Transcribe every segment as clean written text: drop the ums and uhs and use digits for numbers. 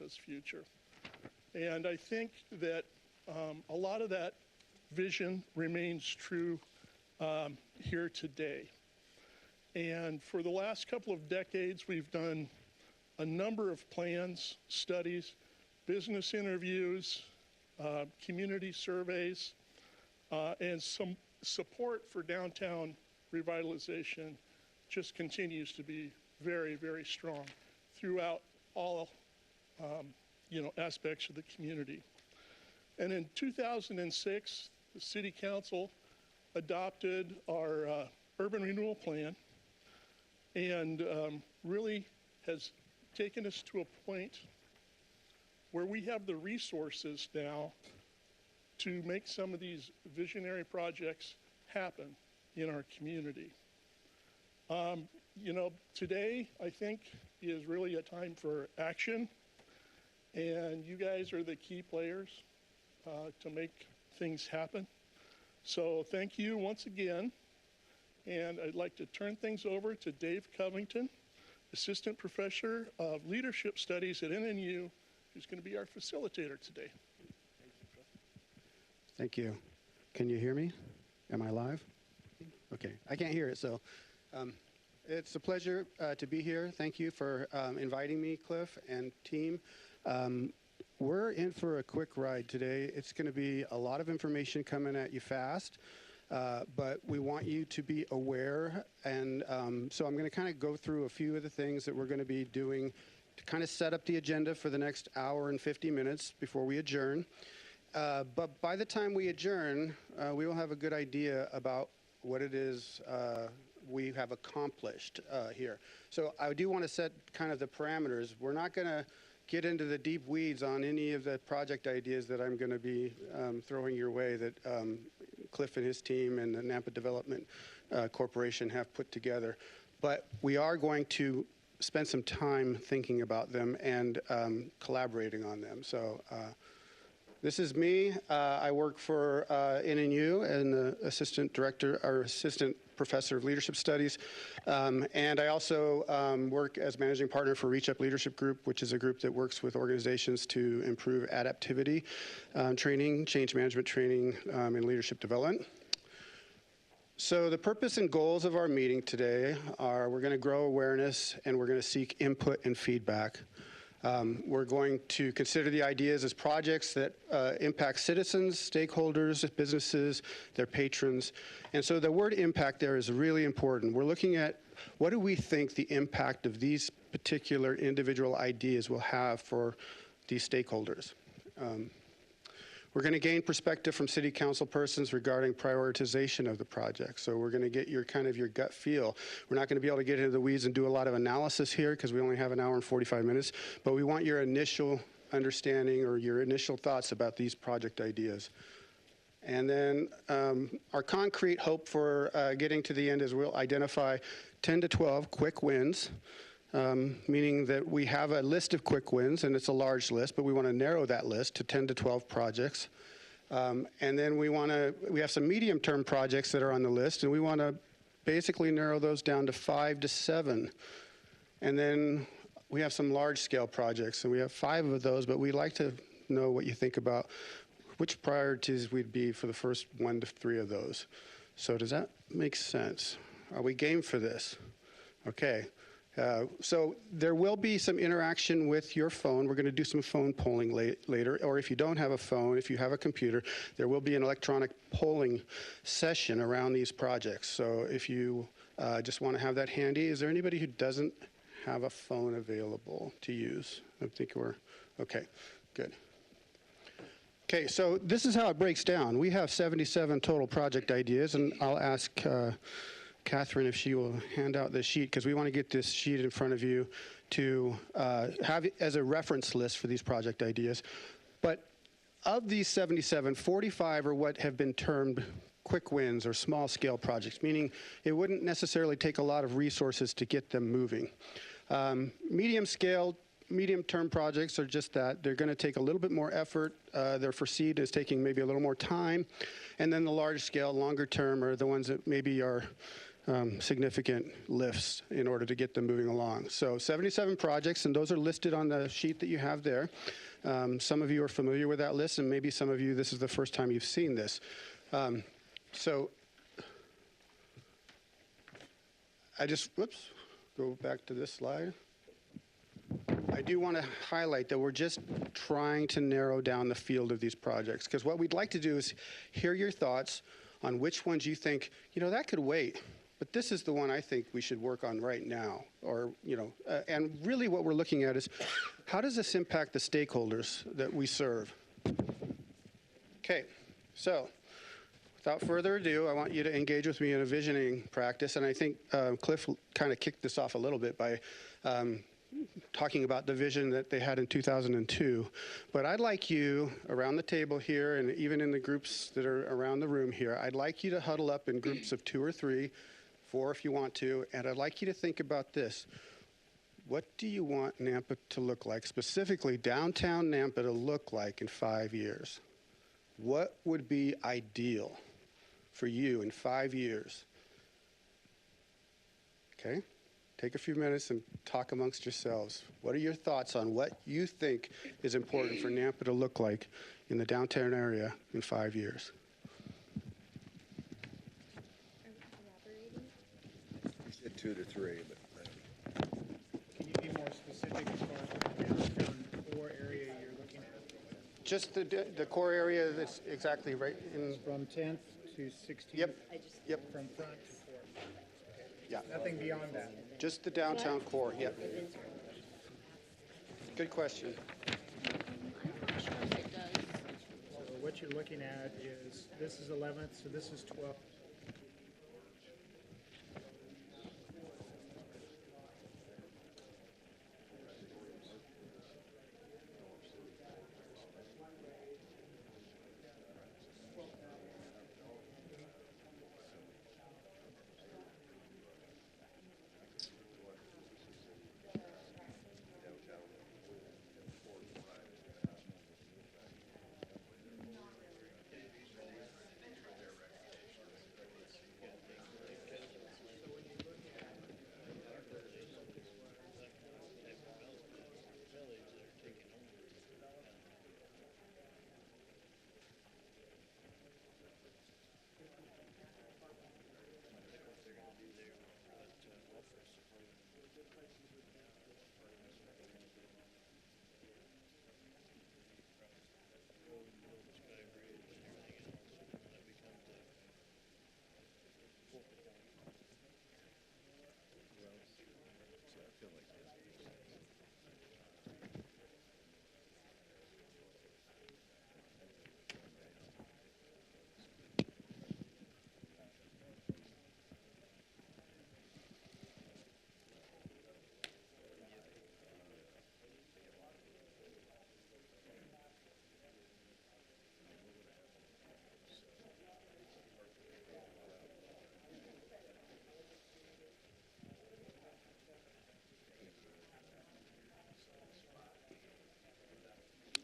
Nampa's future. And I think that a lot of that vision remains true here today. And for the last couple of decades, we've done a number of plans, studies, business interviews, community surveys, and some support for downtown revitalization just continues to be very, very strong throughout all aspects of the community. And in 2006, the City Council adopted our urban renewal plan, and really has taken us to a point where we have the resources now to make some of these visionary projects happen in our community. Today, I think, is really a time for action, and you guys are the key players to make things happen. So thank you once again, and I'd like to turn things over to Dave Covington, Assistant Professor of Leadership Studies at NNU, who's going to be our facilitator today. Thank you. Can you hear me? Am I live? Okay, I can't hear it, so it's a pleasure to be here. Thank you for inviting me, Cliff and team. We're in for a quick ride today. It's going to be a lot of information coming at you fast, but we want you to be aware. And so I'm going to kind of go through a few of the things that we're going to be doing to kind of set up the agenda for the next hour and 50 minutes before we adjourn. But by the time we adjourn, we will have a good idea about what it is we have accomplished here. So I do want to set kind of the parameters. We're not going to get into the deep weeds on any of the project ideas that I'm going to be throwing your way that Cliff and his team and the Nampa Development Corporation have put together. But we are going to spend some time thinking about them and collaborating on them. So this is me. I work for NNU and the assistant director or assistant professor of leadership studies. And I also work as managing partner for Reach Up Leadership Group, which is a group that works with organizations to improve adaptivity training, change management training, and leadership development. So the purpose and goals of our meeting today are we're going to grow awareness and we're going to seek input and feedback. We're going to consider the ideas as projects that impact citizens, stakeholders, businesses, their patrons. And so the word impact there is really important. We're looking at what do we think the impact of these particular individual ideas will have for these stakeholders. We're going to gain perspective from city council persons regarding prioritization of the project. So we're going to get your gut feel. We're not going to be able to get into the weeds and do a lot of analysis here because we only have an hour and 45 minutes, but we want your initial understanding or your initial thoughts about these project ideas. And then our concrete hope for getting to the end is we'll identify 10 to 12 quick wins. Meaning that we have a list of quick wins, and it's a large list, but we want to narrow that list to 10 to 12 projects. And then we have some medium-term projects that are on the list, and we want to basically narrow those down to 5 to 7. And then we have some large-scale projects, and we have 5 of those, but we'd like to know what you think about which priorities we'd be for the first 1 to 3 of those. So does that make sense? Are we game for this? Okay. So there will be some interaction with your phone. We're going to do some phone polling later, or if you don't have a phone, if you have a computer, there will be an electronic polling session around these projects. So if you just want to have that handy, is there anybody who doesn't have a phone available to use? I think we're, okay, good. Okay, so this is how it breaks down. We have 77 total project ideas, and I'll ask Catherine if she will hand out this sheet, because we want to get this sheet in front of you to have it as a reference list for these project ideas. But of these 77, 45 are what have been termed quick wins or small scale projects, meaning it wouldn't necessarily take a lot of resources to get them moving. Medium-term projects are just that. They're going to take a little bit more effort. They're perceived as taking maybe a little more time. And then the large-scale, longer-term are the ones that maybe are significant lifts in order to get them moving along. So 77 projects, and those are listed on the sheet that you have there. Some of you are familiar with that list, and maybe some of you, this is the first time you've seen this. So I just, whoops, go back to this slide. I do want to highlight that we're just trying to narrow down the field of these projects, because what we'd like to do is hear your thoughts on which ones you think, that could wait, but this is the one I think we should work on right now. Or, and really what we're looking at is, how does this impact the stakeholders that we serve? Okay, so without further ado, I want you to engage with me in a visioning practice, and I think Cliff kind of kicked this off a little bit by talking about the vision that they had in 2002. But I'd like you, around the table here, and even in the groups that are around the room here, I'd like you to huddle up in groups of 2 or 3, 4 if you want to, and I'd like you to think about this. What do you want Nampa to look like, specifically downtown Nampa to look like in 5 years? What would be ideal for you in 5 years? Okay? Take a few minutes and talk amongst yourselves. What are your thoughts on what you think is important for Nampa to look like in the downtown area in 5 years? You said 2 to 3, but Can you be more specific as far as what downtown core area you're looking at? Just the core area that's exactly right in. From 10th to 16th? Yep. Yep. From front to fourth? Yeah. Nothing beyond that? Just the downtown core. Yep. Good question. I'm not sure if it does. So what you're looking at is, this is 11th, so this is 12th.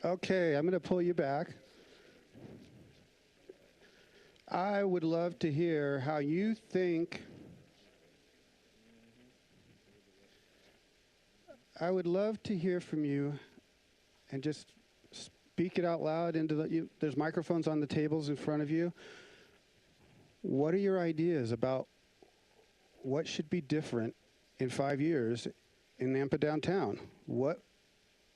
Okay, I'm going to pull you back. I would love to hear how you think. I would love to hear from you, and just speak it out loud into there's microphones on the tables in front of you. What are your ideas about what should be different in 5 years in Nampa downtown? What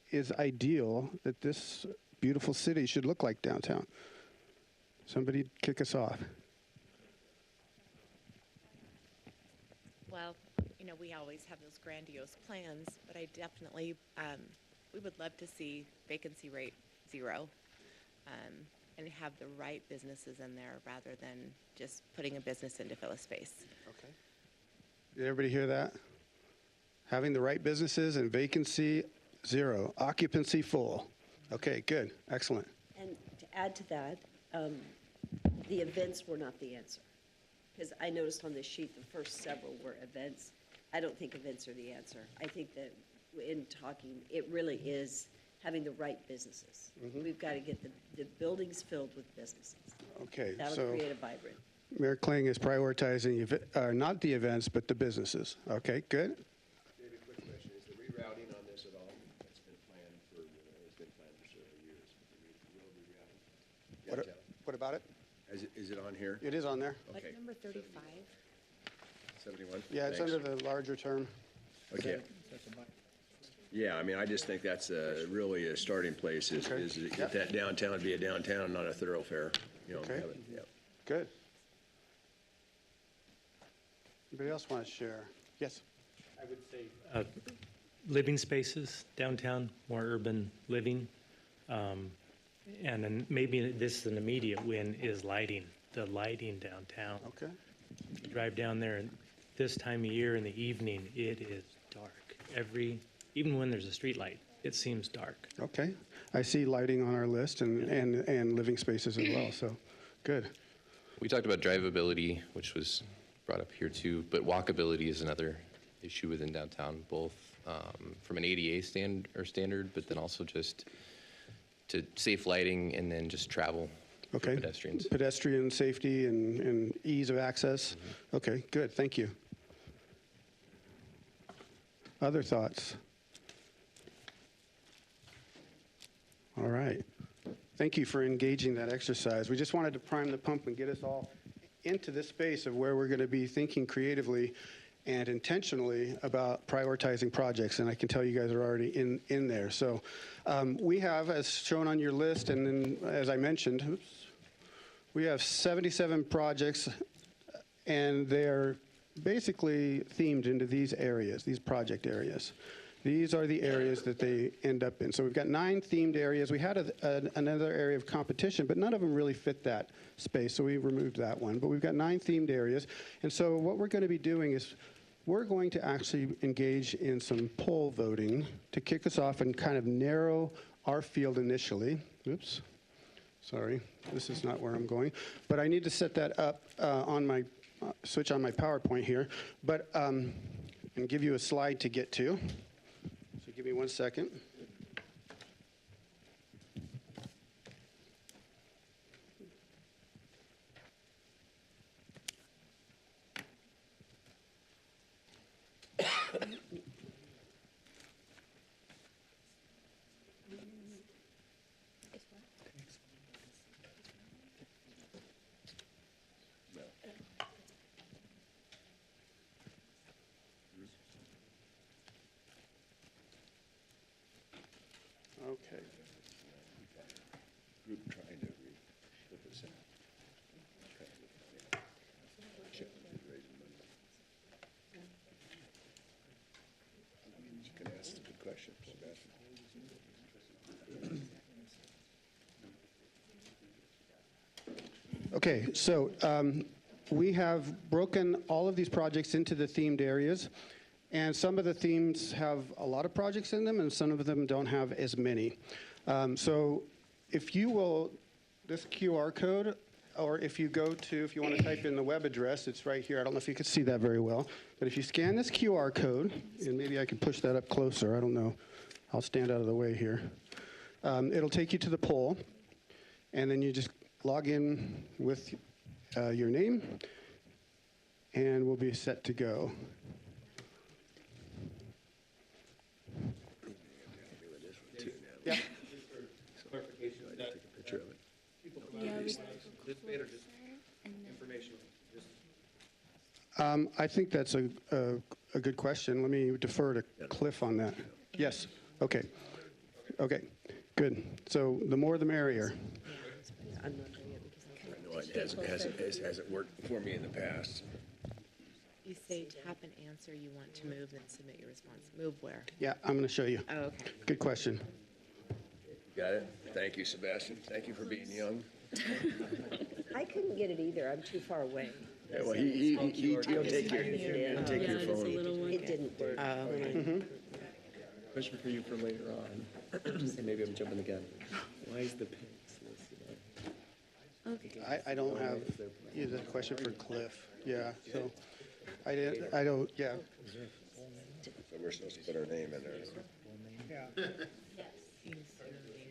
is ideal that this beautiful city should look like downtown? Somebody kick us off. Well, we always have those grandiose plans, but I definitely, we would love to see vacancy rate 0, and have the right businesses in there rather than just putting a business in to fill a space. Okay. Did everybody hear that? Having the right businesses and vacancy 0, occupancy full. Okay, good, excellent. And to add to that, the events were not the answer. Because I noticed on this sheet, the first several were events. I don't think events are the answer. I think that in talking, it really is having the right businesses. We've got to get the buildings filled with businesses. Okay, That'll so create a vibrant. Mayor Kling is prioritizing, not the events, but the businesses. Okay, good. David, quick question. Is the rerouting on this at all? It's been planned for, several years. The road rerouting. What, Downtown. what about it? Is it on here? It is on there. What, Okay. number 35? 71? Yeah, it's Thanks. under the larger term. Okay. Yeah, I mean, I just think that's really a starting place is to Yep. get that downtown, be a downtown, not a thoroughfare. You know, Okay. have it, yeah. Good. Anybody else want to share? Yes. I would say living spaces downtown, more urban living. And then maybe this is an immediate win is lighting, the lighting downtown. Okay. You drive down there and this time of year in the evening, it is dark. Even when there's a street light, it seems dark. Okay. I see lighting on our list and living spaces as well, so good. We talked about drivability, which was brought up here too, but walkability is another issue within downtown, both from an ADA standard, but then also just to safe lighting and then just travel for Okay. pedestrians. Pedestrian safety and ease of access. Okay, good. Thank you. Other thoughts? All right. Thank you for engaging that exercise. We just wanted to prime the pump and get us all into this space of where we're going to be thinking creatively and intentionally about prioritizing projects, and I can tell you guys are already in there. So we have, as shown on your list, and then as I mentioned, we have 77 projects, and they're basically themed into these areas, these project areas. These are the areas that they end up in. So we've got 9 themed areas. We had another area of competition, but none of them really fit that space, so we removed that one. But we've got 9 themed areas. And so what we're going to be doing is we're going to actually engage in some poll voting to kick us off and kind of narrow our field initially. Oops. Sorry, this is not where I'm going. But I need to set that up on my, switch on my PowerPoint here. But, and give you a slide to get to. So give me 1 second. Okay. Group trying to flip this out. Check raising money. You can ask the good question, Sebastian. Okay, so we have broken all of these projects into the themed areas, and some of the themes have a lot of projects in them, and some of them don't have as many. So if you will, this QR code, or if you go to, if you want to type in the web address, it's right here. I don't know if you can see that very well, but if you scan this QR code, and maybe I can push that up closer, I don't know. I'll stand out of the way here. It'll take you to the poll, and then you just log in with your name, and we'll be set to go. Yeah. Clarification. Take a picture of it. Yeah, we I think that's a good question. Let me defer to Cliff on that. Yes. Okay. Okay. Good. So the more the merrier. I'm not doing it because I It hasn't worked for me in the past. You say tap and answer, you want to move, then submit your response. Move where? Yeah, I'm going to show you. Oh, okay. Good question. Got it? Thank you, Sebastian. Thank you for being young. I couldn't get it either. I'm too far away. Yeah, well, he'll take your phone. It didn't work. Question for you for later on. And maybe I'm jumping the gun. Why is the PICS listed on? I don't have either question for Cliff. Yeah. So I don't. Yeah. So we're supposed to put our name in there. Yeah.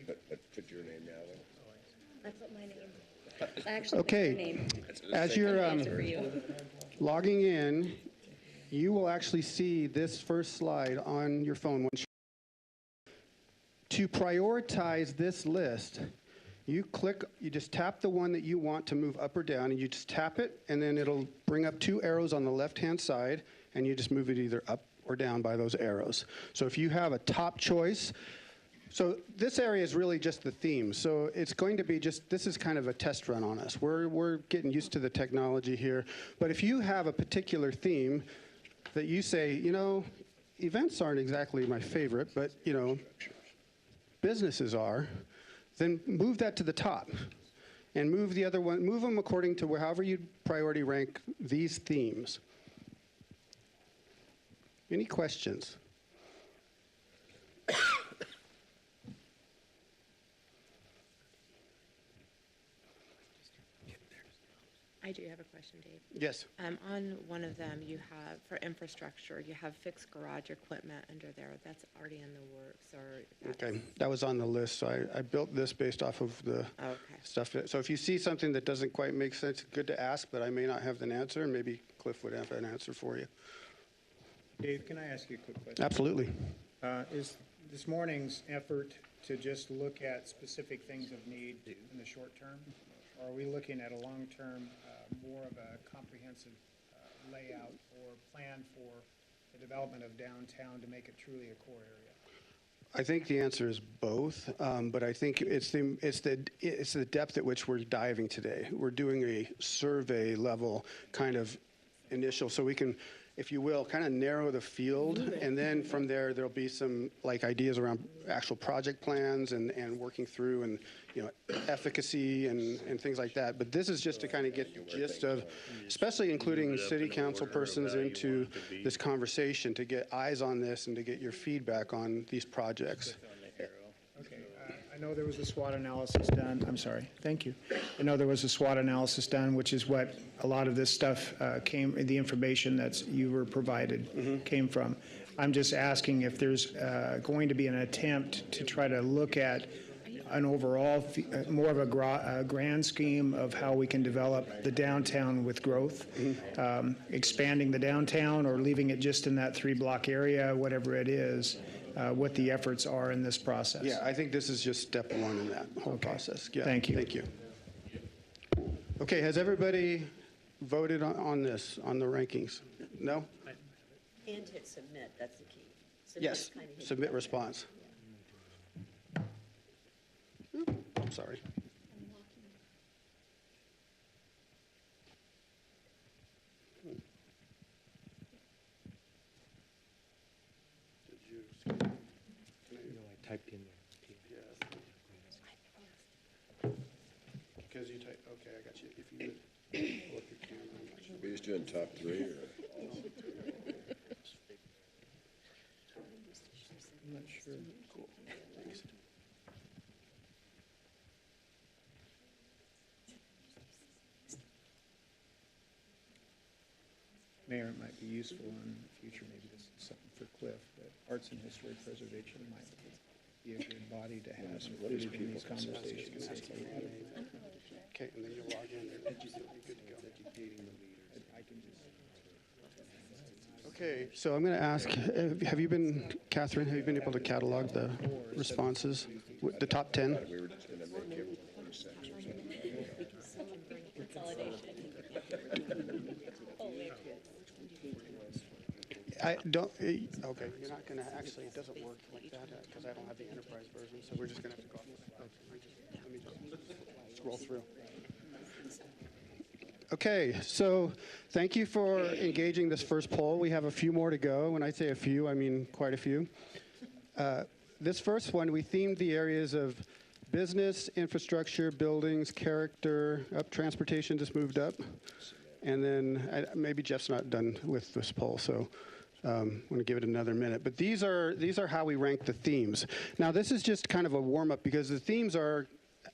But put your name now. I put my name. I actually put Okay. your name. As you're For you. logging in, you will actually see this first slide on your phone. To prioritize this list, you just tap the one that you want to move up or down, and you just tap it, and then it'll bring up 2 arrows on the left-hand side, and you just move it either up or down by those arrows. So if you have a top choice, so this area is really just the theme. So it's going to be this is kind of a test run on us. We're getting used to the technology here. But if you have a particular theme that you say, events aren't exactly my favorite, but, businesses are, then move that to the top. And move the other one, move them according to however you priority rank these themes. Any questions? I do have a question, Dave. Yes. On one of them, you have, for infrastructure, you have fixed garage equipment under there. That's already in the works, or? Okay, that was on the list, so I built this based off of the stuff. So if you see something that doesn't quite make sense, good to ask, but I may not have an answer, and maybe Cliff would have an answer for you. Dave, can I ask you a quick question? Absolutely. Is this morning's effort to just look at specific things of need in the short term? Or are we looking at a long-term, more of a comprehensive layout or plan for the development of downtown to make it truly a core area? I think the answer is both, but I think it's the depth at which we're diving today. We're doing a survey level kind of initial, so we can, if you will, kind of narrow the field, and then from there'll be some ideas around actual project plans and working through and efficacy and things like that. But this is just to kind of get the gist of, especially including city council persons into this conversation, to get eyes on this and to get your feedback on these projects. Okay, I know there was a SWOT analysis done. I'm sorry. Thank you. I know there was a SWOT analysis done, which is what a lot of this stuff the information that you were provided came from. I'm just asking if there's going to be an attempt to try to look at an overall, more of a grand scheme of how we can develop the downtown with growth, expanding the downtown or leaving it just in that 3-block area, whatever it is. What the efforts are in this process. Yeah, I think this is just step one in that whole process. Yeah, Thank you. Thank you. Okay, has everybody voted on this, on the rankings? No? And hit submit, that's the key. Yes, submit response. I'm sorry. I typed in there. Because you type, okay, I got you. If you would look at camera, I'm not sure. We just doing top 3 or? I'm not sure. Cool. Thanks. Mayor, it might be useful in the future, maybe this is something for Cliff, but arts and historic preservation might be a good body to have included in these conversations. Okay, and then you'll log in. You're good to go. I can just. Okay, so I'm going to ask, Catherine, have you been able to catalog the responses, the top 10? We were just going to make it 6 or something. I don't, okay, you're not going to, actually, it doesn't work like that because I don't have the enterprise version, so we're just going to have to go off this. Let me just scroll through. Okay, so thank you for engaging this first poll. We have a few more to go. When I say a few, I mean quite a few. This first one, we themed the areas of business, infrastructure, buildings, character, transportation just moved up. And then maybe Jeff's not done with this poll, so I'm going to give it another minute. But these are how we rank the themes. Now, this is just kind of a warm-up because the themes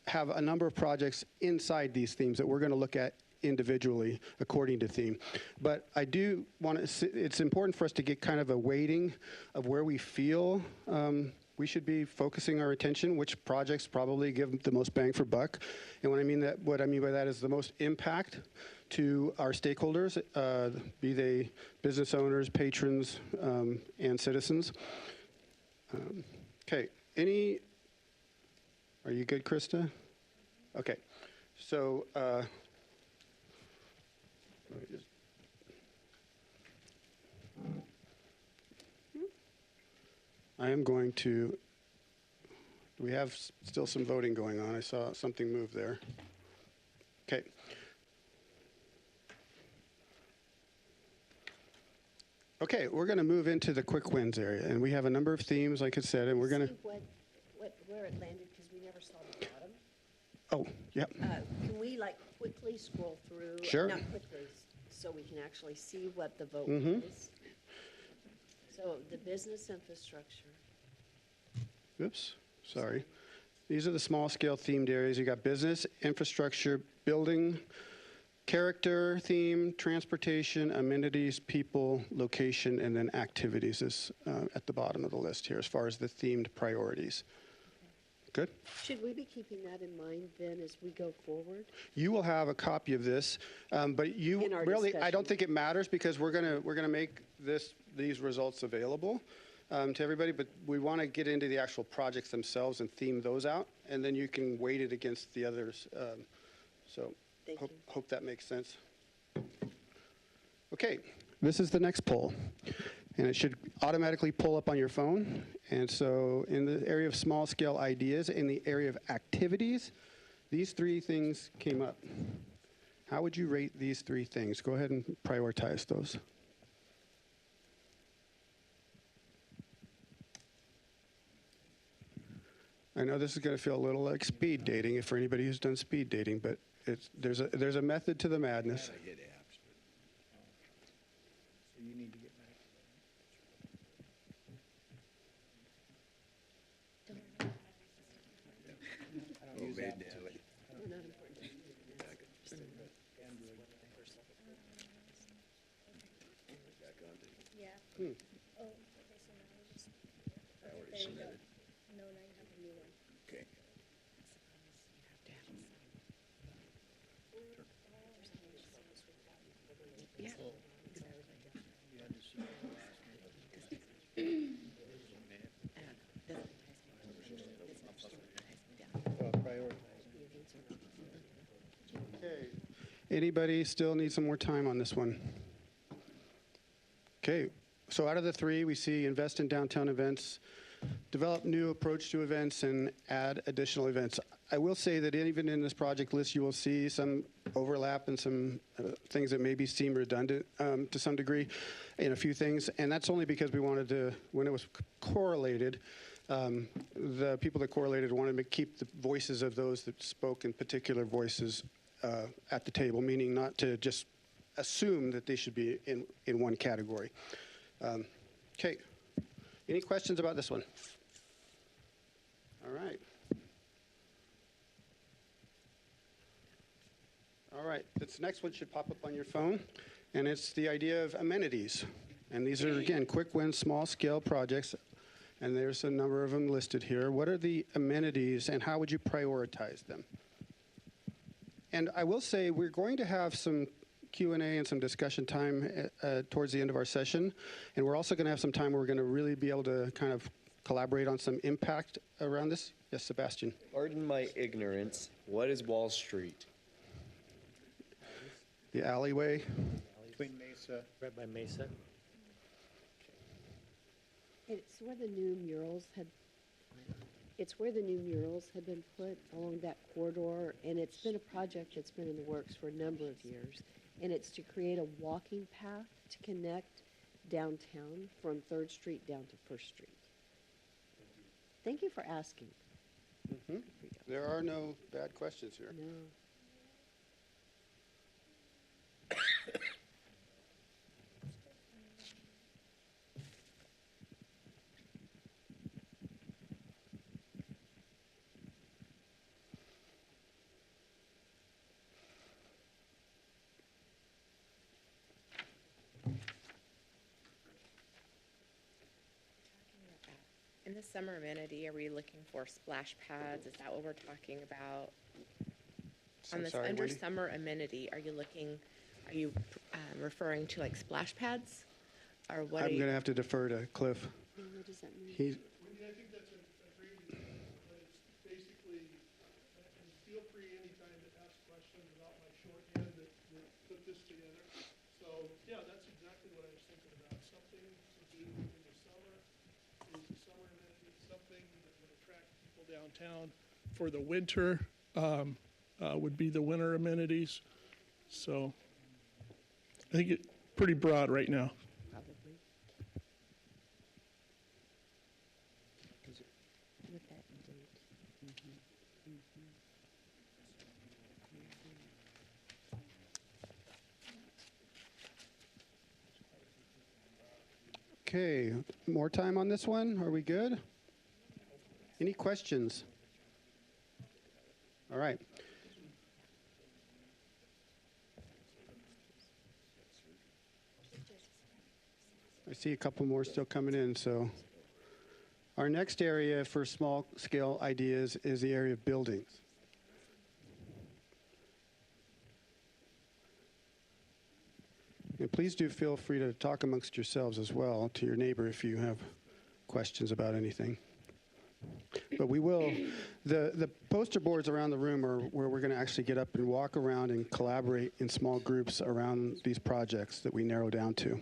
have a number of projects inside these themes that we're going to look at individually according to theme. But I do want to, it's important for us to get kind of a weighting of where we feel we we should be focusing our attention, which projects probably give the most bang for buck. And what I mean by that is the most impact to our stakeholders, be they business owners, patrons, and citizens. Okay, are you good, Krista? Okay, so, let me just, I am going to, we have still some voting going on. I saw something move there. Okay. Okay, we're going to move into the quick wins area, and we have a number of themes, like I said, and we're going to. See where it landed, because we never saw the bottom. Oh, yeah. Can we quickly scroll through? Sure. Not quickly, so we can actually see what the vote Mm-hmm. was. So the business infrastructure. Oops, sorry. These are the small scale themed areas. You got business, infrastructure, building, character, theme, transportation, amenities, people, location, and then activities is at the bottom of the list here as far as the themed priorities. Good? Should we be keeping that in mind then as we go forward? You will have a copy of this, but you In our really, I don't discussion. think it matters because we're gonna make these results available to everybody. But we want to get into the actual projects themselves and theme those out, and then you can weight it against the others. So Thank you. hope that makes sense. Okay, this is the next poll. And it should automatically pull up on your phone. And so in the area of small scale ideas, in the area of activities, these three things came up. How would you rate these three things? Go ahead and prioritize those. I know this is going to feel a little like speed dating for anybody who's done speed dating, but there's a method to the madness. So you need to get back. I don't use that. We're not important. Yeah. Oh, okay, so now we just, there you go. No, now you have a new one. Okay. Yeah. Okay. Anybody still need some more time on this one? Okay. So out of the three, we see invest in downtown events, develop new approach to events, and add additional events. I will say that even in this project list, you will see some overlap and some things that maybe seem redundant to some degree in a few things. And that's only because we wanted to, when it was correlated, the people that correlated wanted to keep the voices of those that spoke in particular voices at the table, meaning not to just assume that they should be in one category. Okay. Any questions about this one? All right. All right. This next one should pop up on your phone, and it's the idea of amenities. And these are, again, quick win, small scale projects, and there's a number of them listed here. What are the amenities, and how would you prioritize them? And I will say we're going to have some Q&A and some discussion time towards the end of our session. And we're also going to have some time where we're going to really be able to kind of collaborate on some impact around this. Yes, Sebastian. Pardon my ignorance. What is Wall Street? The alleyway. Between Mesa. Right by Mesa. It's where the new murals had, been put along that corridor, and it's been a project that's been in the works for a number of years. And it's to create a walking path to connect downtown from 3rd Street down to 1st Street. Thank you for asking. Mm-hmm. There are no bad questions here. No. And In the summer amenity, are we looking for splash pads? Is that what we're talking about? On I'm this, sorry, under Wendy? summer amenity, are you referring to like splash pads? Or what are I'm you? going to have to defer to Cliff. What does that mean? He's, Wendy, I think that's a great example, but it's basically, and feel free anytime to ask questions about my shorthand that put this together. So, yeah, that's exactly what I was thinking about. Something to do in the summer, is the summer amenity, something that would attract people downtown. For the winter, would be the winter amenities. So, I think it's pretty broad right now. Probably. With that date. okay, more time on this one? Are we good? Any questions? All right. I see a couple more still coming in, so. Our next area for small-scale ideas is the area of buildings. And please do feel free to talk amongst yourselves as well to your neighbor if you have questions about anything. But we will, the poster boards around the room are where we're going to actually get up and walk around and collaborate in small groups around these projects that we narrow down to.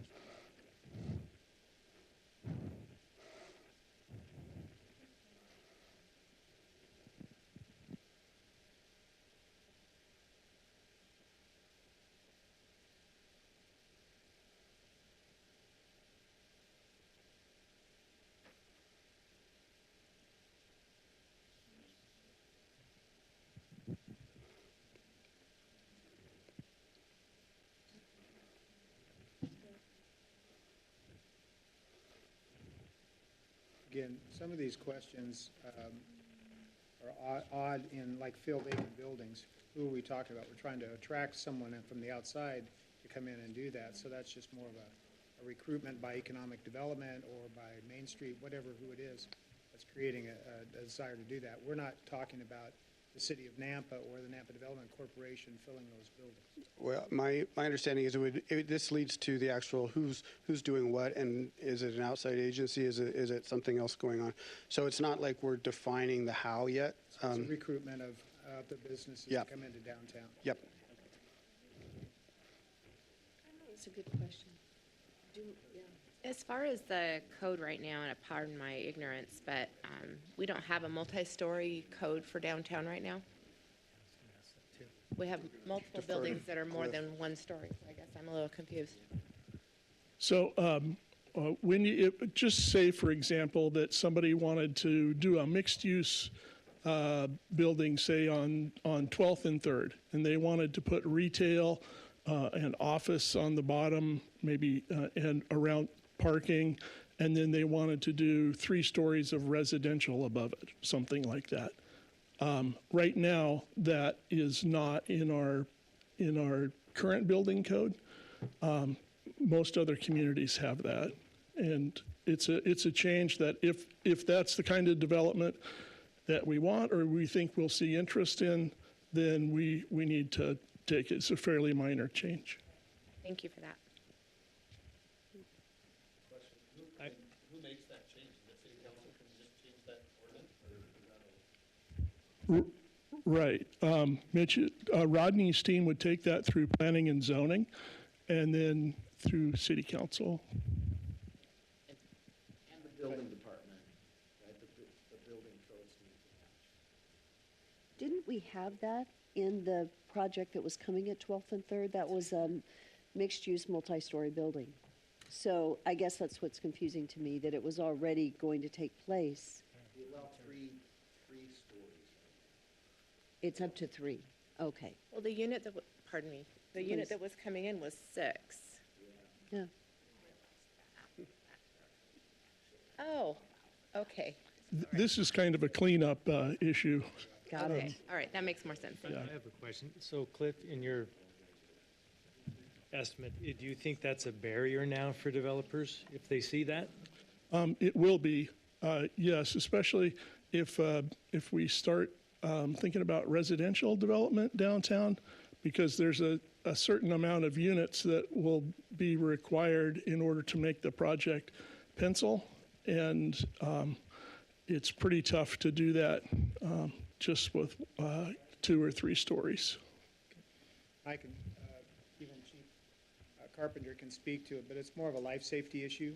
Again, some of these questions are odd in like fill vacant buildings. Who are we talking about? We're trying to attract someone in from the outside to come in and do that. So that's just more of a recruitment by economic development or by Main Street, whatever who it is that's creating a desire to do that. We're not talking about the city of Nampa or the Nampa Development Corporation filling those buildings. Well, my understanding is this leads to the actual who's doing what, and is it an outside agency? Is it something else going on? So it's not like we're defining the how yet. It's a recruitment of the businesses Yeah. that come into downtown. Yep. That's a good question. As far as the code right now, and pardon my ignorance, but we don't have a multi-story code for downtown right now. We have multiple Defer to buildings that are more Cliff. than one story, so I guess I'm a little confused. So when just say, for example, that somebody wanted to do a mixed-use building, say on 12th and 3rd, and they wanted to put retail and office on the bottom, maybe, and around parking, and then they wanted to do 3 stories of residential above it, something like that. Right now, that is not in our current building code. Most other communities have that, and it's a change that if that's the kind of development that we want or we think we'll see interest in, then we need to take it. It's a fairly minor change. Thank you for that. Who makes that change? The city council can just change that ordinance, or is that Right. Mitch, Rodney's team would take that through planning and zoning and then through city council. and the building department, right? The building codes need to match. Didn't we have that in the project that was coming at 12th and 3rd? That was mixed-use, multi-story building. So I guess that's what's confusing to me, that it was already going to take place. We allow three stories. It's up to 3. Okay, Well, the unit that, pardon me, the unit that was coming in was 6. yeah. Oh, okay. This is kind of a cleanup issue. Got Okay, it. all right, that makes more sense. I have a question. So Cliff, in your estimate, do you think that's a barrier now for developers if they see that? It will be. Yes, especially if we start thinking about residential development downtown, because there's a certain amount of units that will be required in order to make the project pencil, and it's pretty tough to do that just with 2 or 3 stories. I can, even Chief Carpenter can speak to it, but it's more of a life safety issue.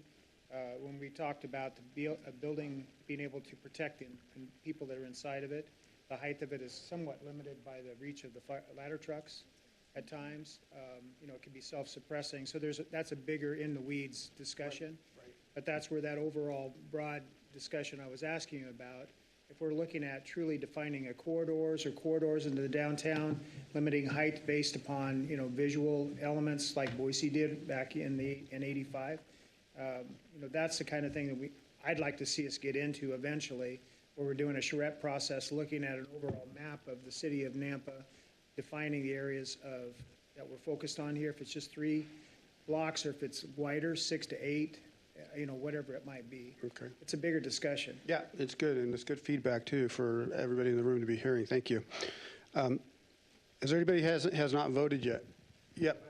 When we talked about a building being able to protect the people that are inside of it, the height of it is somewhat limited by the reach of the ladder trucks at times. It can be self-suppressing. So that's a bigger in the weeds discussion. Right. But that's where that overall broad discussion I was asking you about, if we're looking at truly defining corridors into the downtown, limiting height based upon, visual elements like Boise did back in 85, that's the kind of thing that I'd like to see us get into eventually, where we're doing a charrette process, looking at an overall map of the city of Nampa, defining the areas that we're focused on here, if it's just 3 blocks or if it's wider, 6 to 8, whatever it might be. Okay. It's a bigger discussion. Yeah, it's good, and it's good feedback, too, for everybody in the room to be hearing. Thank you. Is there anybody has not voted yet? Yep.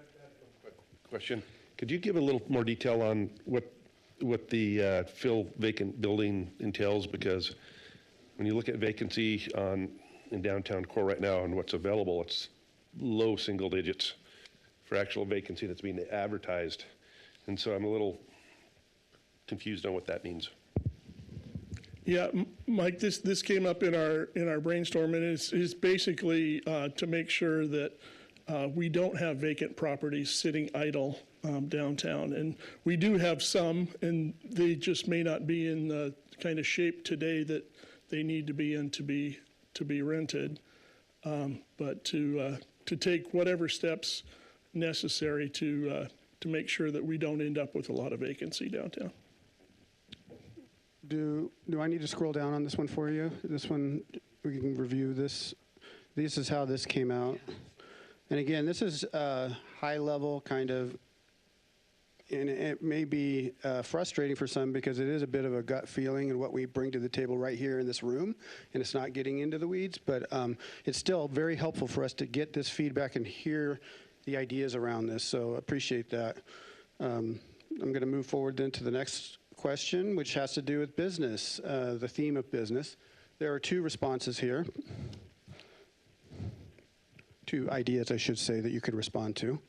Question. Could you give a little more detail on what the fill vacant building entails? Because when you look at vacancy in downtown core right now and what's available, it's low single digits for actual vacancy that's being advertised. And so I'm a little confused on what that means. Yeah, Mike, this came up in our brainstorm, and it's basically to make sure that we don't have vacant properties sitting idle downtown. And we do have some, and they just may not be in the kind of shape today that they need to be in to be rented. But to take whatever steps necessary to make sure that we don't end up with a lot of vacancy downtown. Do I need to scroll down on this one for you? This one, we can review this. This is how this came out. And again, this is high level kind of, and it may be frustrating for some because it is a bit of a gut feeling and what we bring to the table right here in this room, and it's not getting into the weeds, but it's still very helpful for us to get this feedback and hear the ideas around this, so appreciate that. I'm going to move forward then to the next question, which has to do with business, the theme of business. There are 2 responses here. 2 ideas, I should say, that you could respond to.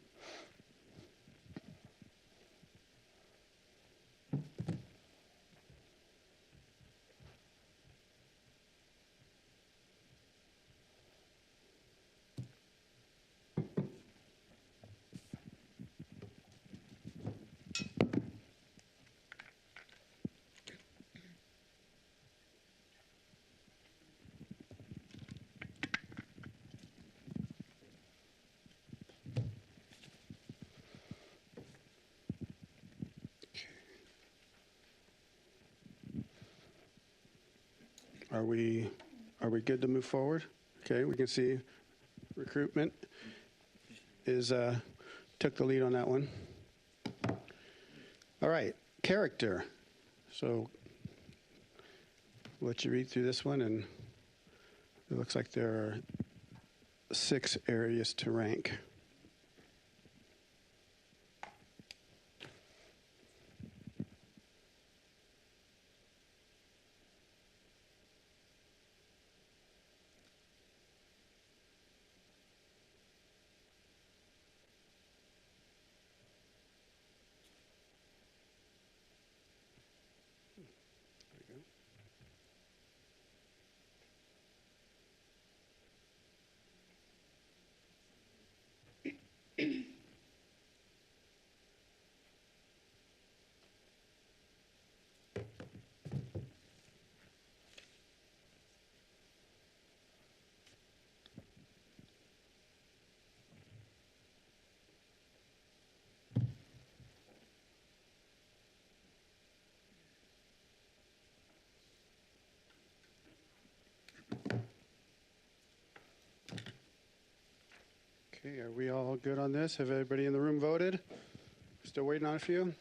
Are we good to move forward? Okay, we can see recruitment took the lead on that one. All right, character. So I'll let you read through this one, and it looks like there are 6 areas to rank. Okay, are we all good on this? Have everybody in the room voted? Still waiting on a few?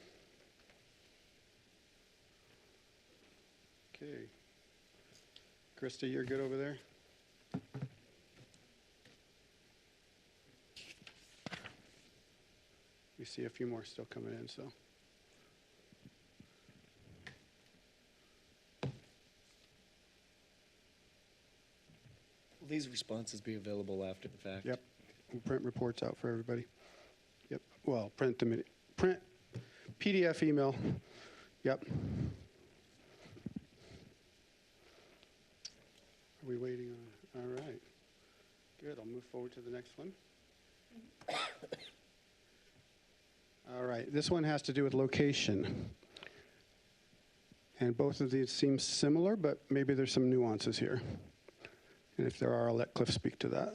Krista, you're good over there? We see a few more still coming in, so. Will these responses be available after the fact? Yep. We'll print reports out for everybody. Yep. Well, print them, print PDF, email. Yep. Are we waiting on? All right. Good. I'll move forward to the next one. All right. This one has to do with location. And both of these seem similar, but maybe there's some nuances here. And if there are, I'll let Cliff speak to that.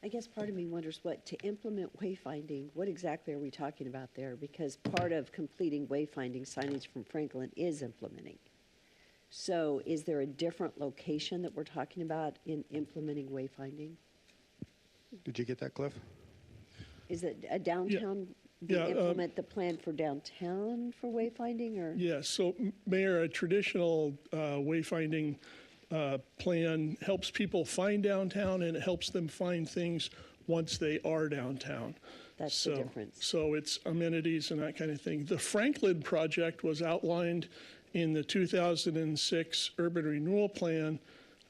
I guess part of me wonders to implement wayfinding, what exactly are we talking about there? Because part of completing wayfinding signage from Franklin is implementing. So is there a different location that we're talking about in implementing wayfinding? Did you get that, Cliff? Is it a downtown, implement the plan for downtown for wayfinding, or? Yes, so Mayor, a traditional wayfinding plan helps people find downtown, and it helps them find things once they are downtown. That's the difference. So it's amenities and that kind of thing. The Franklin project was outlined in the 2006 Urban Renewal Plan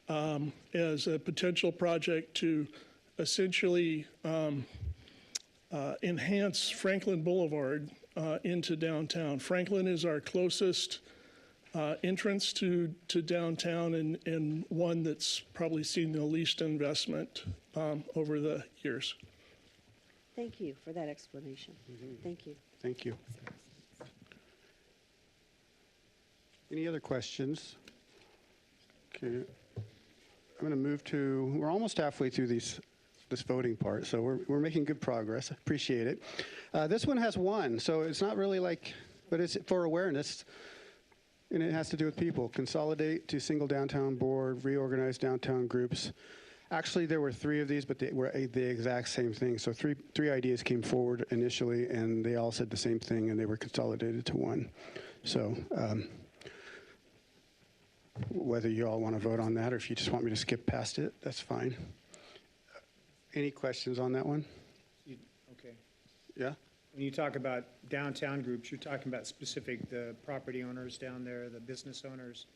as a potential project to essentially enhance Franklin Boulevard into downtown. Franklin is our closest entrance to downtown, and one that's probably seen the least investment over the years. Thank you for that explanation. Thank you. Thank you. Any other questions? Okay. I'm going to move to, we're almost halfway through this voting part, so we're making good progress. Appreciate it. This one has one, so it's not really like, but it's for awareness, and it has to do with people. Consolidate to single downtown board, reorganize downtown groups. Actually, there were 3 of these, but they were the exact same thing. So three ideas came forward initially, and they all said the same thing, and they were consolidated to one. So whether you all want to vote on that, or if you just want me to skip past it, that's fine. Any questions on that one? Okay. Yeah? When you talk about downtown groups, you're talking about the property owners down there, the business owners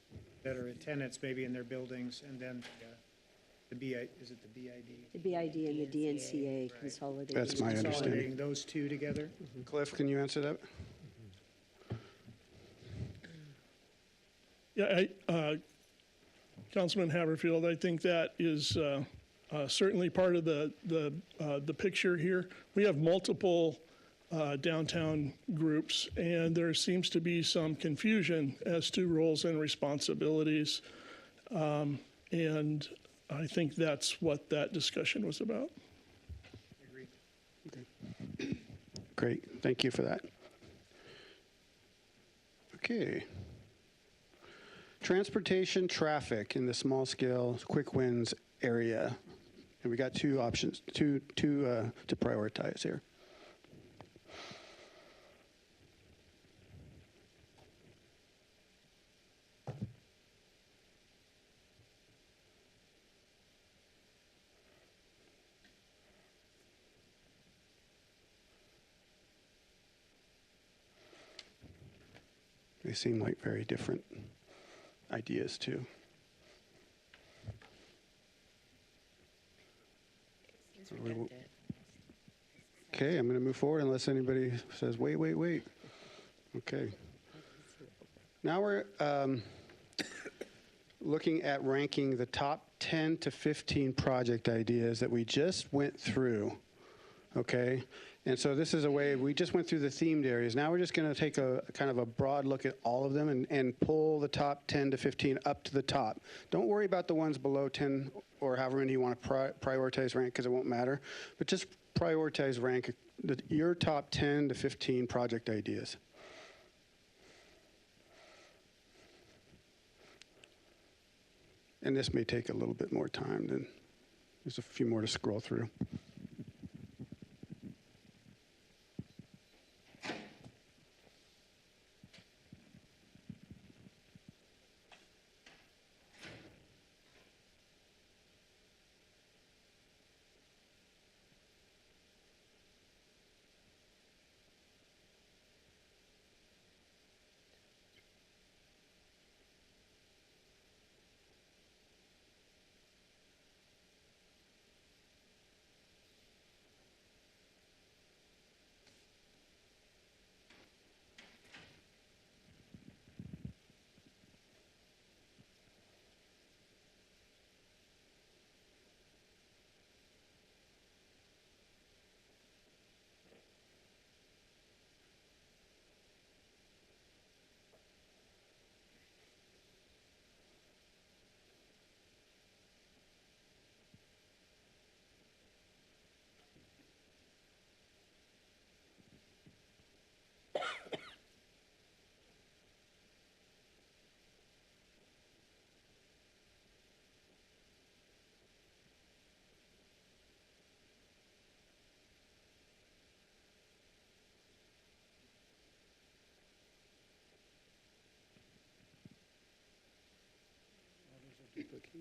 that are tenants maybe in their buildings, and then is it the BID? The BID and the DNCA consolidating. That's my understanding. Consolidating those two together? Cliff, can you answer that? Yeah, Councilman Haverfield, I think that is certainly part of the picture here. We have multiple downtown groups, and there seems to be some confusion as to roles and responsibilities. And I think that's what that discussion was about. Agreed. Okay. Great. Thank you for that. Okay. Transportation traffic in the small scale quick wins area. And we got 2 options, to prioritize here. They seem like very different ideas, too. Okay, I'm going to move forward unless anybody says, wait. Okay. Now we're looking at ranking the top 10 to 15 project ideas that we just went through. Okay? And so this is a way, we just went through the themed areas. Now we're just going to take a kind of a broad look at all of them and pull the top 10 to 15 up to the top. Don't worry about the ones below 10 or however many you want to prioritize rank, because it won't matter. But just prioritize rank your top 10 to 15 project ideas. And this may take a little bit more time. There's a few more to scroll through.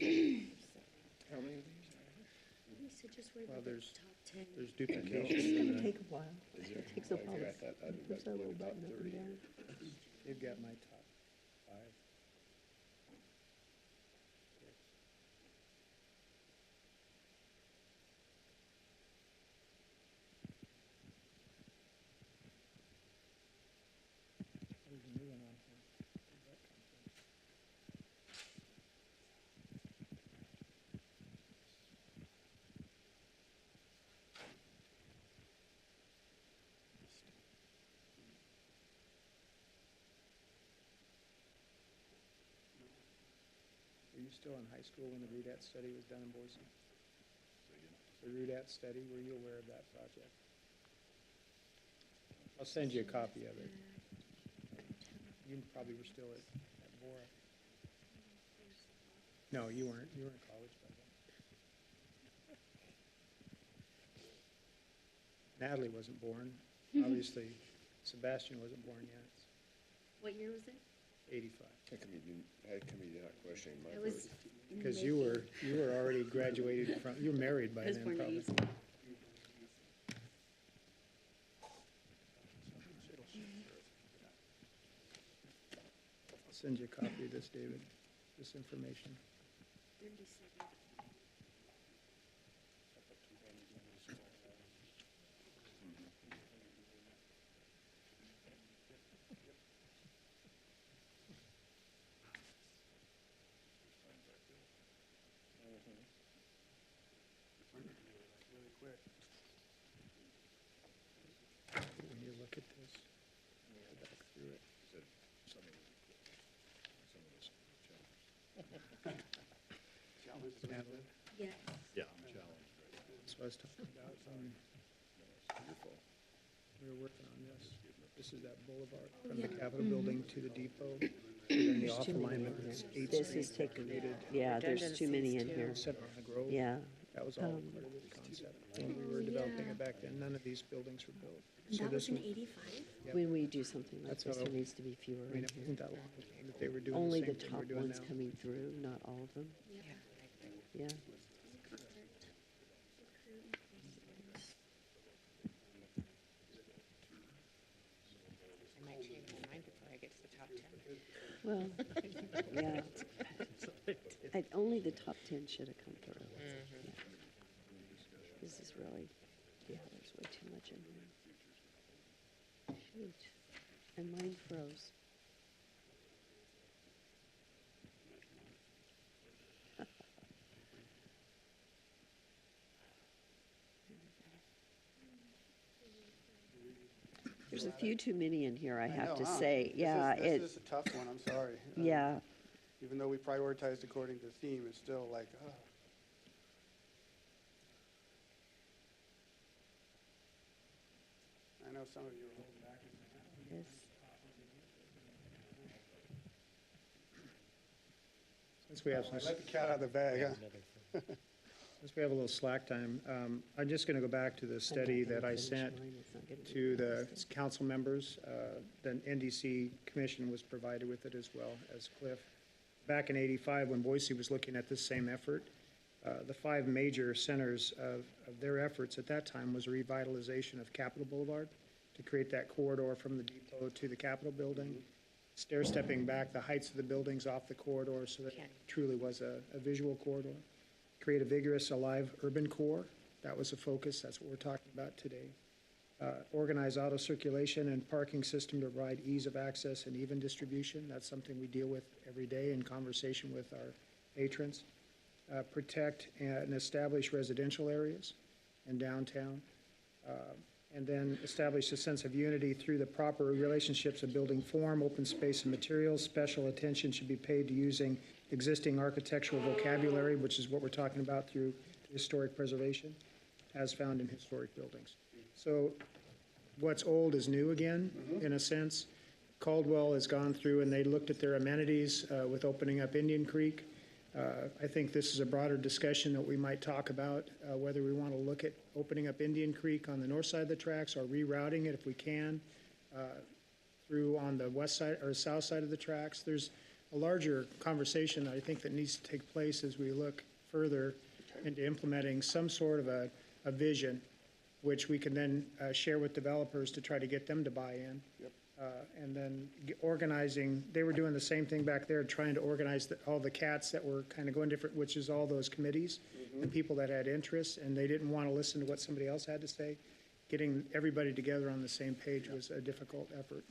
How many of these? You said just wait Well, for the there's, top 10. there's It's duplication. going in to the- take a while. It takes a while. Push that little button up and down. They've got my top 5. There's a new one on here. Where'd that come from? Were you still in high school when the RUDAT study was done in Boise? The RUDAT study, were you aware of that project? I'll send you a copy of it. You probably were still at Bora. No, you weren't. You were in college by then. Natalie wasn't born. Obviously, Sebastian wasn't born yet. What year was it? 85. How come you're not questioning my I vote? was. Because you were already graduated from, you were married by I was then born in probably. 87. I'll send you a copy of this, David, this information. 37. When you look at this, go back through it. Natalie, Yes. that's what I was talking about. We were working on this. This is that boulevard from the Capitol building to the depot. And then the off alignment is 8th This Street is taking, created yeah, there's too many in here. Center on the Grove. Yeah. That was all part of the concept. When we were developing it back then, none of these buildings were built. So That this was in was, 85? Yep. When we do something like That's this, how- there needs to be fewer I mean, in it here. wasn't that long ago that they were doing Only the the same thing top we're doing ones now. coming through, not all of them. Yeah. I might change my mind before I get to the top 10. Well, yeah. Only the top 10 should have come through. Yeah. This is really, yeah, there's way too much in here. Shoot. And mine froze. There's a few too many in here, I have know, to huh? say. Yeah, This is a tough one, I'm sorry. yeah. Even though we prioritized according to theme, it's still like, oh. I know some of you are holding back. Yes. Since we have some, Let the cat out of the bag, huh? since we have a little slack time, I'm just going to go back to the study that I sent to the council members. The NDC commission was provided with it as well as Cliff. Back in 85, when Boise was looking at this same effort, the 5 major centers of their efforts at that time was revitalization of Capitol Boulevard to create that corridor from the depot to the Capitol building, stair-stepping back the heights of the buildings off the corridor so that it truly was a visual corridor. Create a vigorous, alive urban core. That was a focus. That's what we're talking about today. Organize auto circulation and parking system to provide ease of access and even distribution. That's something we deal with every day in conversation with our patrons. Protect and establish residential areas in downtown. And then establish a sense of unity through the proper relationships of building form, open space, and materials. Special attention should be paid to using existing architectural vocabulary, which is what we're talking about through historic preservation, as found in historic buildings. So what's old is new again, in a sense. Caldwell has gone through and they looked at their amenities with opening up Indian Creek. I think this is a broader discussion that we might talk about, whether we want to look at opening up Indian Creek on the north side of the tracks or rerouting it if we can through on the west side or south side of the tracks. There's a larger conversation that I think that needs to take place as we look further into implementing some sort of a vision, which we can then share with developers to try to get them to buy in. And then organizing, they were doing the same thing back there, trying to organize all the cats that were kind of going different, which is all those committees and people that had interests, and they didn't want to listen to what somebody else had to say. Getting everybody together on the same page was a difficult effort.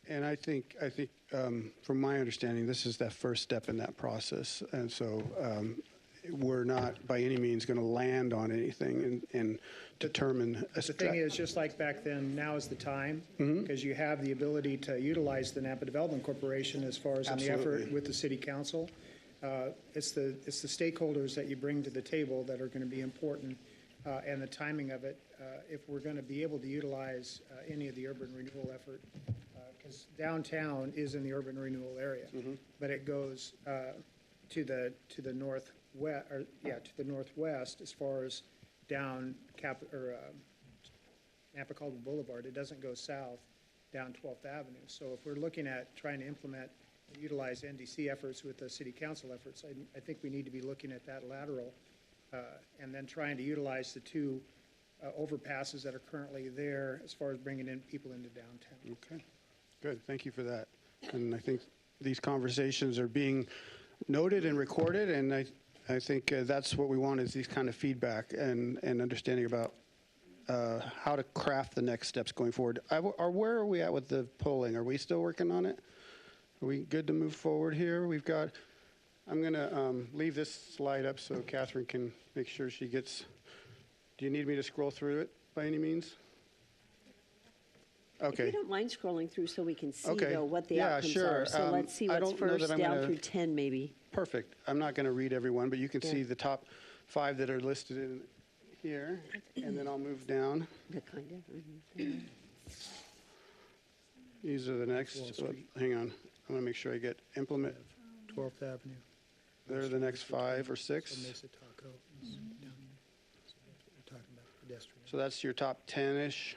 And I think from my understanding, this is that first step in that process. And so we're not by any means going to land on anything and determine a The thing is, just like back then, now is the time, because you have the ability to utilize the Nampa Development Corporation as far as in the effort Absolutely. with the city council. It's the stakeholders that you bring to the table that are going to be important, and the timing of it, if we're going to be able to utilize any of the urban renewal effort, because downtown is in the urban renewal area, but it goes to the northwest, to the northwest as far as down Nampa Caldwell Boulevard. It doesn't go south down 12th Avenue. So if we're looking at trying to implement, utilize NDC efforts with the city council efforts, I think we need to be looking at that lateral and then trying to utilize the two overpasses that are currently there as far as bringing in people into downtown. Okay, good. Thank you for that. And I think these conversations are being noted and recorded, and I think that's what we want is these kind of feedback and understanding about how to craft the next steps going forward. Where are we at with the polling? Are we still working on it? Are we good to move forward here? I'm going to leave this slide up so Catherine can make sure she gets, do you need me to scroll through it by any means? If Okay. you don't mind scrolling through so we can see, Okay. though, what the Yeah, outcomes sure. are. So let's see I what's don't know that first, I'm down gonna- through 10, maybe. Perfect. I'm not going to read everyone, but you can Yeah. see the top 5 that are listed in here, and then I'll move down. Yeah, kind of. These are the next. Hang on. I want to make sure I get implement. 12th Avenue. They're the next 5 or 6. Mesa Taco is down here. So that's what we're talking about, pedestrian. So that's your top 10-ish.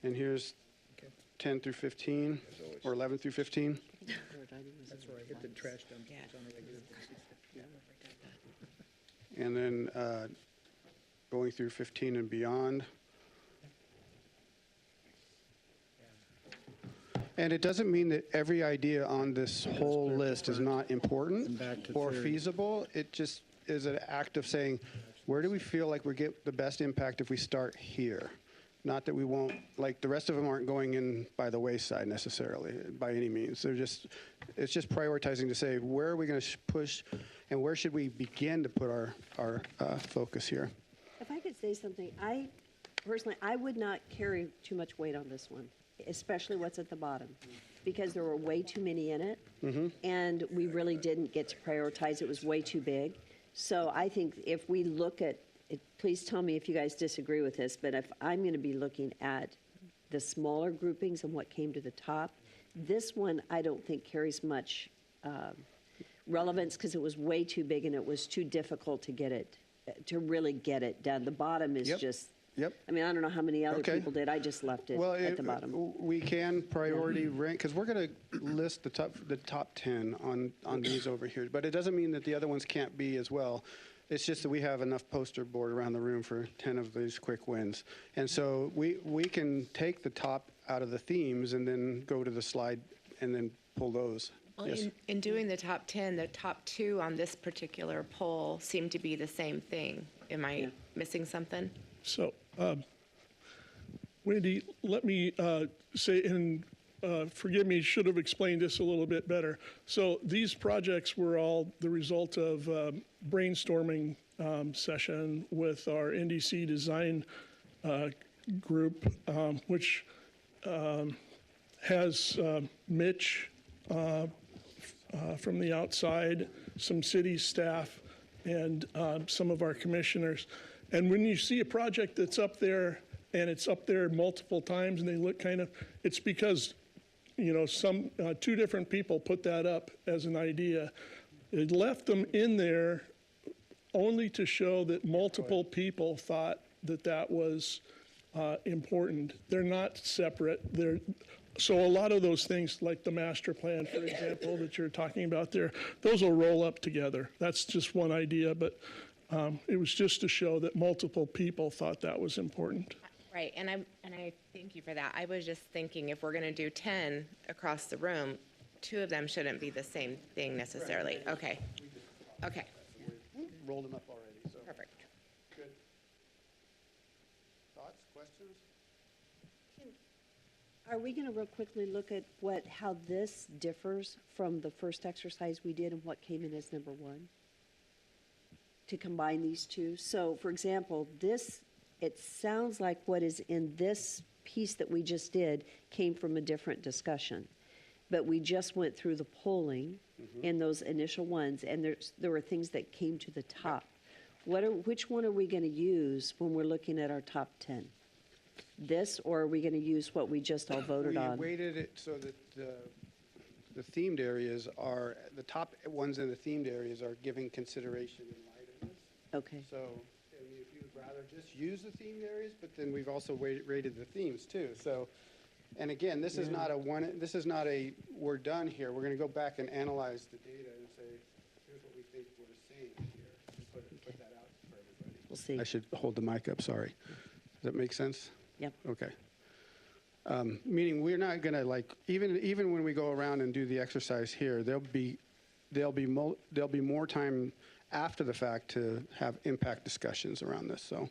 And here's Okay. 10 through 15, or 11 through 15. That's where I hit the trash dump. Yeah. It's on a regular basis. And then going through 15 and beyond. And it doesn't mean that every idea on this whole list is not important back to or 30. feasible. It just is an act of saying, where do we feel like we get the best impact if we start here? Not that we won't, like the rest of them aren't going in by the wayside necessarily, by any means. It's just prioritizing to say, where are we going to push and where should we begin to put our focus here? If I could say something, personally, I would not carry too much weight on this one, especially what's at the bottom, because there were way too many in it, and we really didn't get to prioritize. It was way too big. So I think if we look at it, please tell me if you guys disagree with this, but if I'm going to be looking at the smaller groupings and what came to the top, this one I don't think carries much relevance because it was way too big and it was too difficult to get it, to really get it done. The bottom is Yep. just, Yep. I mean, I don't know how many other Okay. people did. I just left it Well, at the bottom. we can priority rank, because we're going to list the top 10 on these over here, but it doesn't mean that the other ones can't be as well. It's just that we have enough poster board around the room for 10 of these quick wins. And so we can take the top out of the themes and then go to the slide and then pull those. Well, Yes. in doing the top 10, the top 2 on this particular poll seem to be the same thing. Am I missing something? So, Wendy, let me say, and forgive me, should have explained this a little bit better. So these projects were all the result of brainstorming session with our NDC design group, which has Mitch from the outside, some city staff, and some of our commissioners. And when you see a project that's up there and it's up there multiple times and they look kind of, it's because, you know, some 2 different people put that up as an idea. It left them in there only to show that multiple people thought that that was important. They're not separate. So a lot of those things, like the master plan, for example, that you're talking about there, those will roll up together. That's just one idea, but it was just to show that multiple people thought that was important. Right, and I thank you for that. I was just thinking if we're going to do 10 across the room, 2 of them shouldn't be the same thing necessarily. Okay. Okay, Rolled them up already, so. perfect. Good. Thoughts, questions? Are we going to real quickly look at how this differs from the first exercise we did and what came in as number 1? To combine these two? So, for example, it sounds like what is in this piece that we just did came from a different discussion. But we just went through the polling in those initial ones, and there were things that came to the top. Which one are we going to use when we're looking at our top 10? This, or are we going to use what we just all voted on? We weighted it so that the themed areas are, the top ones in the themed areas are giving consideration in light of this. Okay. So, I mean, if you would rather just use the themed areas, but then we've also rated the themes too. So, and again, this is not we're done here. We're going to go back and analyze the data and say, here's what we think we're saying here. And put that out for everybody. We'll see. I should hold the mic up, sorry. Does that make sense? Yep. Okay. Meaning we're not going to even when we go around and do the exercise here, there'll be more time after the fact to have impact discussions around this. So,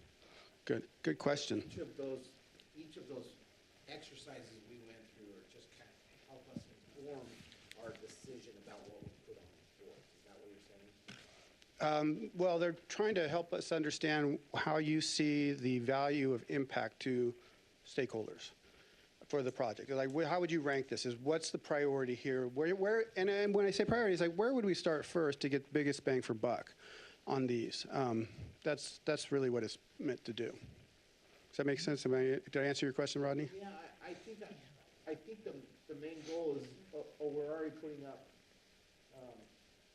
good question. Each of those exercises we went through are just kind of help us inform our decision about what we put on the board. Is that what you're saying? Well, they're trying to help us understand how you see the value of impact to stakeholders for the project. Like, how would you rank this? What's the priority here? And when I say priority, it's like, where would we start first to get the biggest bang for buck on these? That's really what it's meant to do. Does that make sense? Did I answer your question, Rodney? Yeah, I think the main goal is, we're already putting up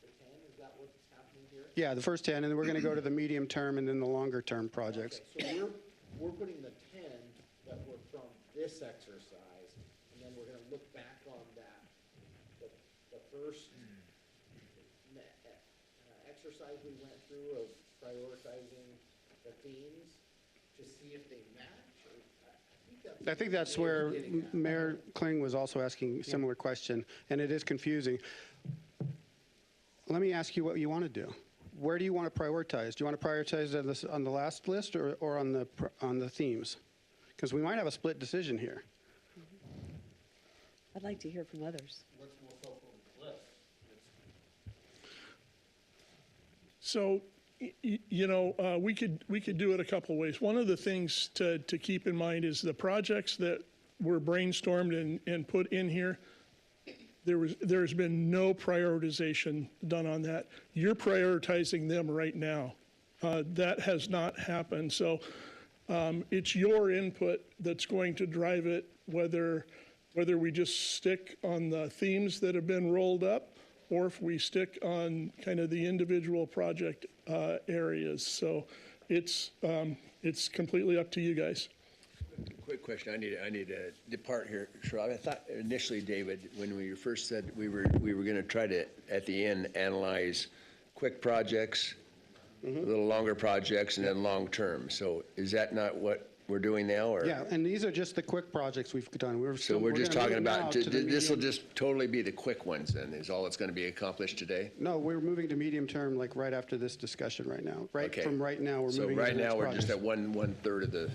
the 10, is that what's happening here? Yeah, the first 10, and then we're going to go to the medium term and then the longer term projects. Okay, so we're putting the 10 that were from this exercise, and then we're gonna look back on that, the first exercise we went through of prioritizing the themes to see if they match, or, I think that's where Mayor Kling was also asking a similar question, and it is confusing. Let me ask you what you want to do. Where do you want to prioritize? Do you want to prioritize on the last list or on the themes? Because we might have a split decision here. I'd like to hear from others. what's more helpful to Cliff? So, we could do it a couple ways. One of the things to keep in mind is the projects that were brainstormed and put in here, there's been no prioritization done on that. You're prioritizing them right now. That has not happened. So it's your input that's going to drive it, whether we just stick on the themes that have been rolled up or if we stick on kind of the individual project areas. So it's completely up to you guys. Quick question. I need to depart here. Sure. I thought initially, David, when we first said we were going to try to at the end analyze quick projects, a little longer projects, and then long term. So is that not what we're doing now? Or? Yeah, and these are just the quick projects we've done. We're just gonna talking move now about to the this will medium- just totally be the quick ones. Then is all that's going to be accomplished today. No, we're moving to medium term, like right after this discussion right now. Okay. From right now, we're So moving. right to the next now we're just projects. at one third of the.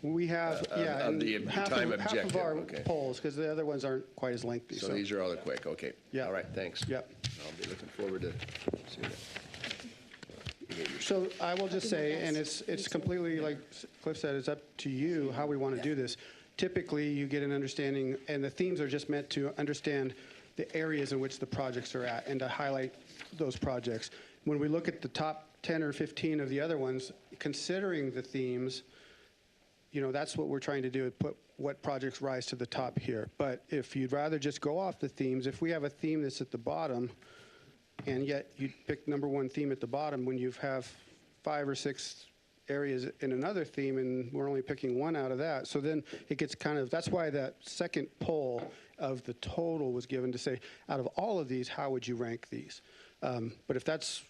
We have, yeah, of and the half time half objective, of our okay. polls, because the other ones aren't quite as lengthy. So these are all the quick. Okay. Yeah. All right. Thanks. Yep. I'll be looking forward to seeing it. So I will just say, and it's completely, like Cliff said, it's up to you how we want to do this. Typically, you get an understanding, and the themes are just meant to understand the areas in which the projects are at and to highlight those projects. When we look at the top 10 or 15 of the other ones, considering the themes, that's what we're trying to do, put what projects rise to the top here. But if you'd rather just go off the themes, if we have a theme that's at the bottom, and yet you pick number one theme at the bottom when you have 5 or 6 areas in another theme, and we're only picking one out of that. So then it gets kind of, that's why that second poll of the total was given to say, out of all of these, how would you rank these? But if that's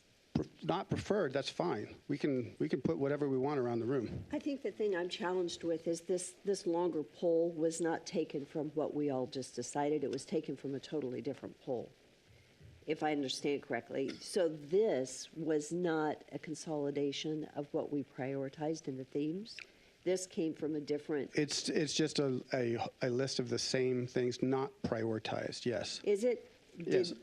not preferred, that's fine. We can put whatever we want around the room. I think the thing I'm challenged with is this longer poll was not taken from what we all just decided. It was taken from a totally different poll, if I understand correctly. So this was not a consolidation of what we prioritized in the themes. This came from a different. It's just a list of the same things not prioritized, yes. Is it? Yes.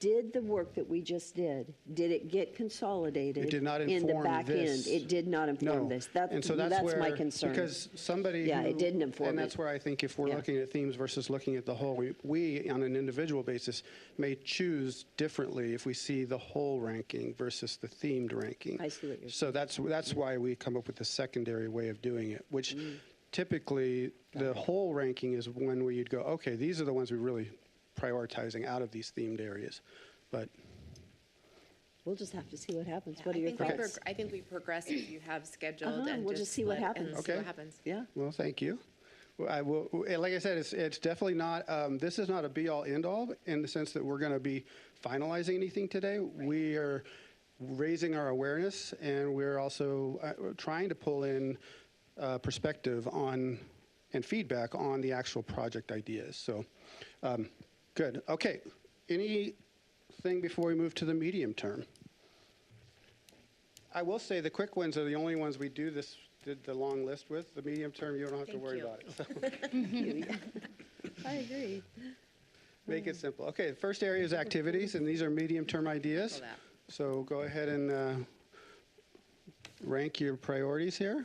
Did the work that we just did it get consolidated? It did not in the inform back this. end? It did not inform No. this. And so That's where, my concern. Because somebody Yeah, who- it didn't inform And it. that's where I think if we're Yeah. looking at themes versus looking at the whole, we on an individual basis may choose differently if we see the whole ranking versus the themed ranking. I see what you're So that's why we come up with the secondary way of doing it, which typically the whole ranking is one where you'd go, okay, these are the ones we're really prioritizing out of these themed areas. But We'll just have to see what happens. Yeah, What are your I thoughts? think we progress if you have scheduled Uh-huh, and we'll just see what let- happens. and see Okay. what happens. Yeah. Well, thank you. Well, I will, like I said, it's definitely not, this is not a be-all, end-all in the sense that we're going to be finalizing anything today. We are raising our awareness, and we're also trying to pull in perspective on and feedback on the actual project ideas. So, good. Okay. Anything before we move to the medium term? I will say the quick ones are the only ones we did the long list with. The medium term, you don't have to Thank worry you. about it. So I agree. make it simple. Okay, the first area is activities, and these are medium-term ideas. Circle that. So go ahead and rank your priorities here.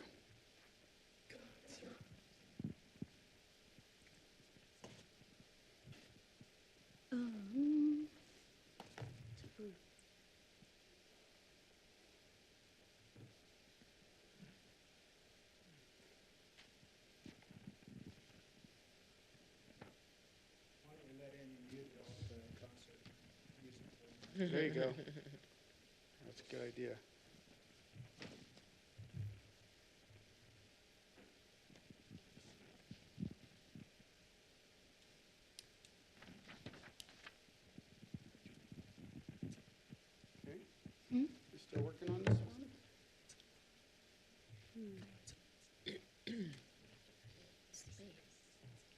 There you go. That's a good idea. Okay. You still working on this one?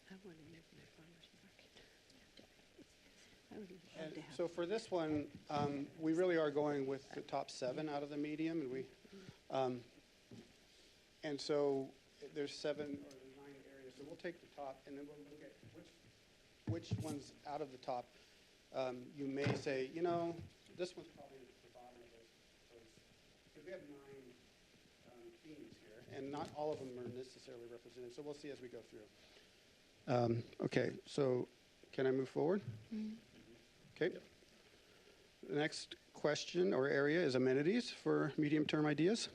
I want to make my farmer's market. I would love And to have. so for this one, we really are going with the top 7 out of the medium, and so there's 7 or 9 areas. So we'll take the top, and then we'll look at which ones out of the top you may say, you know, this one's probably at the bottom of this. Because we have 9 themes here, and not all of them are necessarily represented. So we'll see as we go through. Okay, so can I move forward? Okay. The next question or area is amenities for medium-term ideas.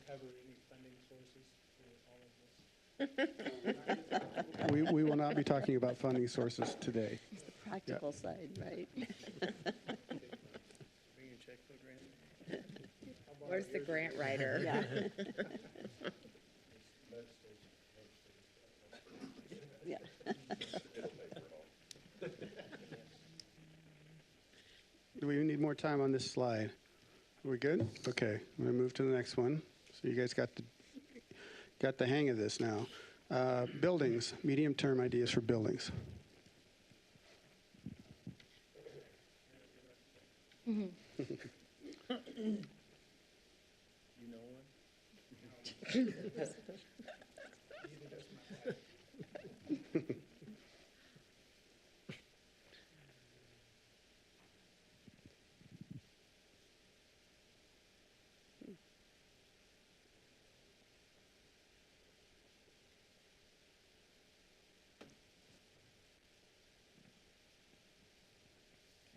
Cover any funding sources for all of this? We will not be talking about funding sources today. It's the practical side, right? Bring your checkbook, Randy. Where's the grant writer? Yeah. Yeah. Do we need more time on this slide? we good? Okay, I'm going to move to the next one. So you guys got the hang of this now. Buildings, medium-term ideas for buildings.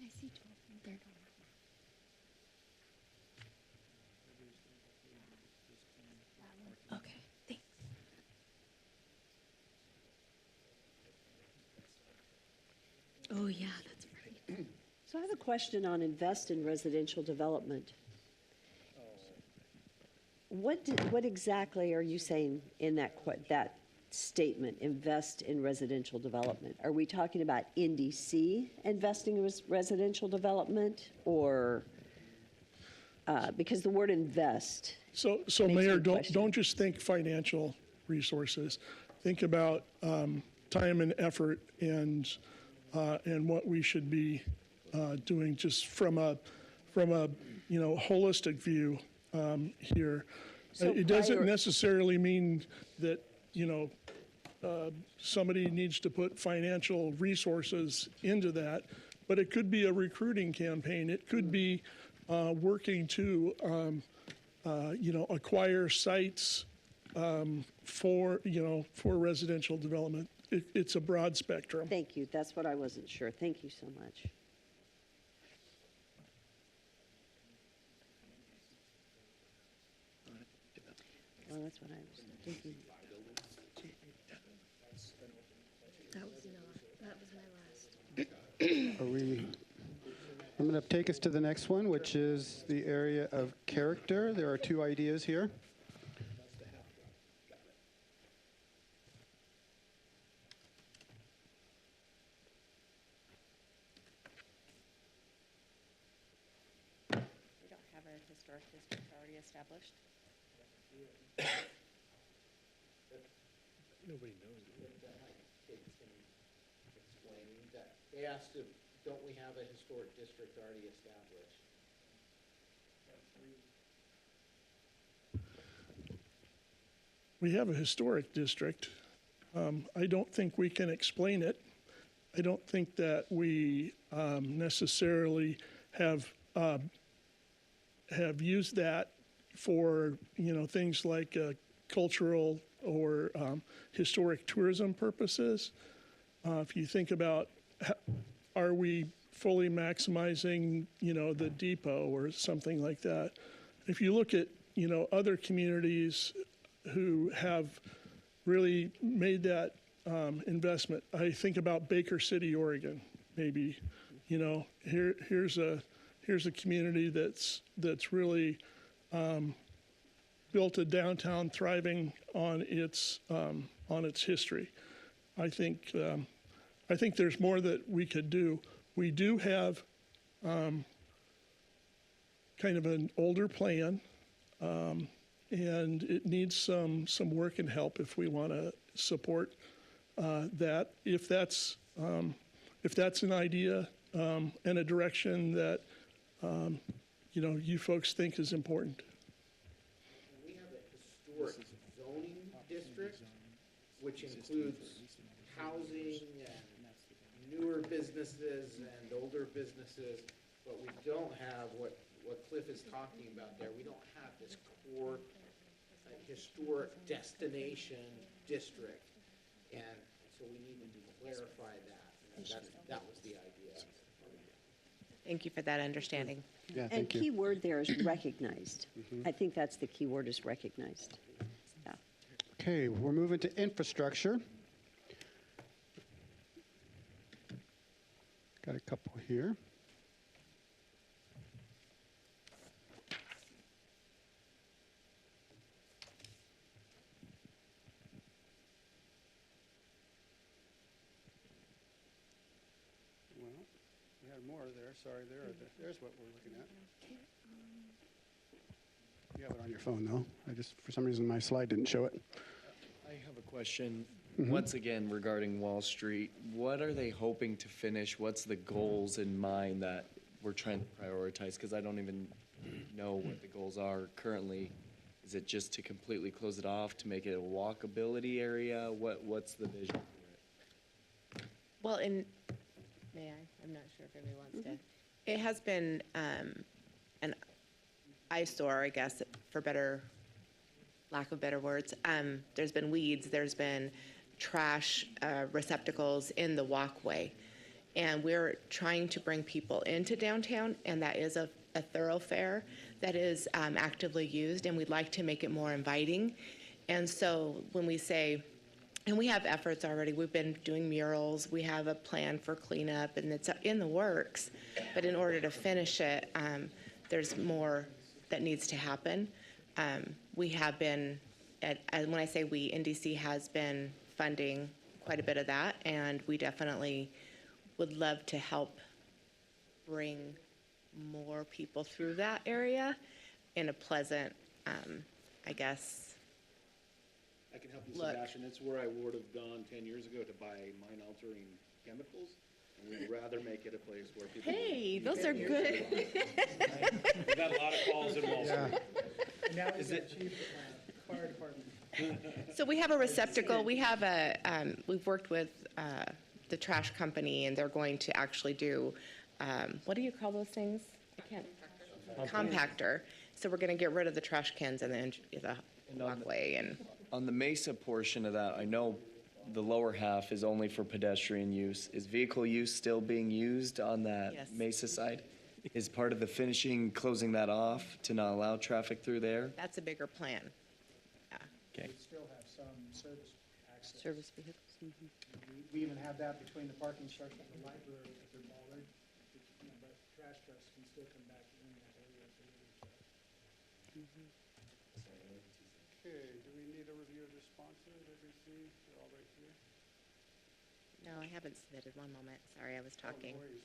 I see 12 and 13. Okay, thanks. Oh, yeah, that's right. So I have a question on invest in residential development. What exactly are you saying in that statement, invest in residential development? Are we talking about NDC investing in residential development, or, because the word invest, So Makes Mayor, me don't question. just think financial resources. Think about time and effort and what we should be doing just from a holistic view here. So It doesn't prior- necessarily mean that somebody needs to put financial resources into that, but it could be a recruiting campaign. It could be working to acquire sites for residential development. It's a broad spectrum. thank you, that's what I wasn't sure. Thank you so much. Well, that's what I was thinking. That was my last. I'm going to take us to the next one, which is the area of character. There are two ideas here. We don't have a historic district already established. Explaining that, they asked if, don't we have a historic district already established? We have a historic district. I don't think we can explain it. I don't think that we necessarily have used that for things like cultural or historic tourism purposes. If you think about, are we fully maximizing the depot or something like that? If you look at other communities who have really made that investment. I think about Baker City, Oregon, maybe. Here's a community that's really built a downtown thriving on its history. I think there's more that we could do. We do have kind of an older plan. And it needs some work and help if we want to support that. If that's an idea and a direction that you folks think is important. We have a historic zoning district, which includes housing and newer businesses and older businesses, but we don't have what Cliff is talking about there. We don't have this core historic destination district, and so we need to clarify that. And that was the idea. Thank you for that understanding. Yeah, And thank key you. word there is recognized. I think that's the key word, is recognized. Yeah. Okay, we're moving to infrastructure. Got a couple here. Well, we had more there. Sorry, there's what we're looking at. You have it on your phone, though. For some reason, my slide didn't show it. I have a question. Once again, regarding Wall Street, what are they hoping to finish? What's the goals in mind that we're trying to prioritize? Because I don't even know what the goals are currently. Is it just to completely close it off, to make it a walkability area? What's the vision for it? Well, may I? I'm not sure if anybody wants to. It has been an eyesore, I guess, for lack of better words. There's been weeds, there's been trash receptacles in the walkway. And we're trying to bring people into downtown, and that is a thoroughfare that is actively used, and we'd like to make it more inviting. And so when we say, and we have efforts already, we've been doing murals, we have a plan for cleanup, and it's in the works. But in order to finish it, there's more that needs to happen. We have been, and when I say we, NDC has been funding quite a bit of that, and we definitely would love to help bring more people through that area in a pleasant, I guess. I can help you, Look. Sebastian. It's where I would have gone 10 years ago to buy mind-altering chemicals, and we'd rather make it a place where people. Hey, those are good. We've had a lot of calls in Wall Street. Now is it chief fire department? So we have a receptacle. We have we've worked with the trash company, and they're going to actually do, what do you call those things? I can't. Compactor. So we're going to get rid of the trash cans and the walkway and. On the Mesa portion of that, I know the lower half is only for pedestrian use. Is vehicle use still being used on that Yes. Mesa side? Is part of the finishing closing that off to not allow traffic through there? That's a bigger plan. Okay. We still have some service access. Service vehicles. We even have that between the parking structure and the library at their bollard. But trash trucks can still come back in that area if they need to. Okay, do we need a review of responses? Let me see, they're all right here. No, I haven't submitted. One moment. Sorry, I was talking. No worries.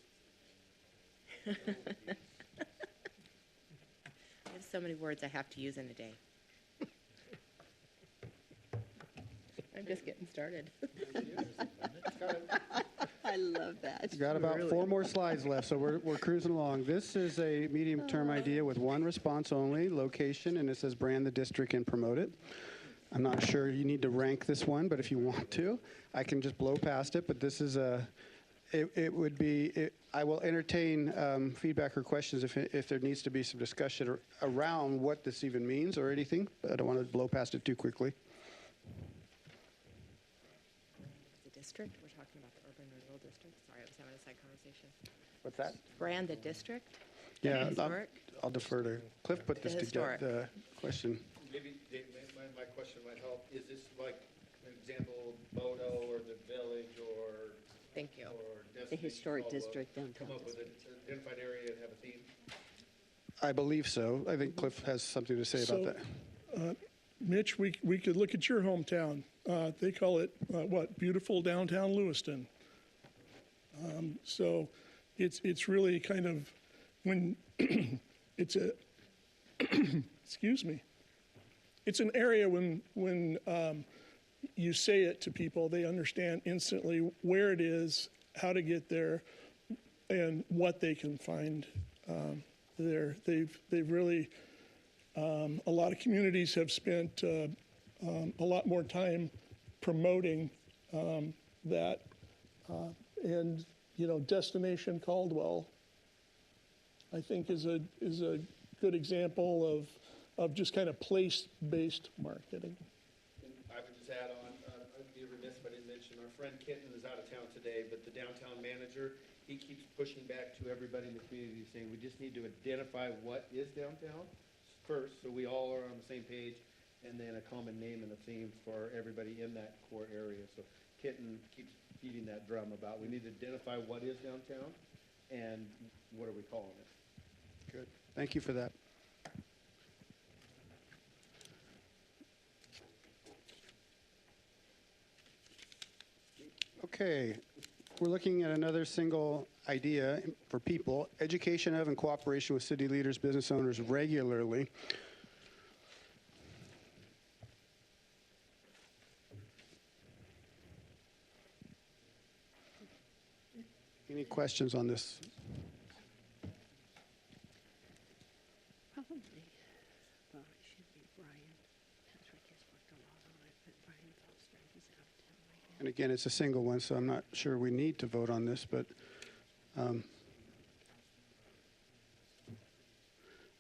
I have so many words I have to use in a day. I'm just getting started. I love that. We've got about 4 more slides left, so we're cruising along. This is a medium-term idea with one response only, location, and it says brand the district and promote it. I'm not sure you need to rank this one, but if you want to, I can just blow past it. But this is I will entertain feedback or questions if there needs to be some discussion around what this even means or anything. But I don't want to blow past it too quickly. The district, we're talking about the urban renewal district. Sorry, I was having a side conversation. What's that? Brand the district? Yeah, Historic? I'll defer to Cliff. Put this historic. together. The question. Maybe, Dave, my question might help. Is this like, an example, Bodo or the village or? Thank you. Or The historic destination district Caldwell, downtown. Come up with an identified area and have a theme? I believe so. I think Cliff has something to say about that. Mitch, we could look at your hometown. They call it, beautiful downtown Lewiston. So it's really kind of, when it's excuse me, it's an area when you say it to people, they understand instantly where it is, how to get there, and what they can find there. They've really, a lot of communities have spent a lot more time promoting that. And, Destination Caldwell, I think is a good example of just kind of place-based marketing. And I would just add on, I'd be remiss if I didn't mention, our friend Kitten is out of town today, but the downtown manager, he keeps pushing back to everybody in the community saying, we just need to identify what is downtown first, so we all are on the same page, and then a common name and a theme for everybody in that core area. So Kitten keeps beating that drum about, we need to identify what is downtown, and what are we calling it? Good. Thank you for that. Okay, we're looking at another single idea for people, education of and cooperation with city leaders, business owners regularly. Any questions on this? Probably. Well, it should be Brian. Patrick has worked a lot on it, but Brian Foster, he's out of town right now. And again, it's a single one, so I'm not sure we need to vote on this, but I'm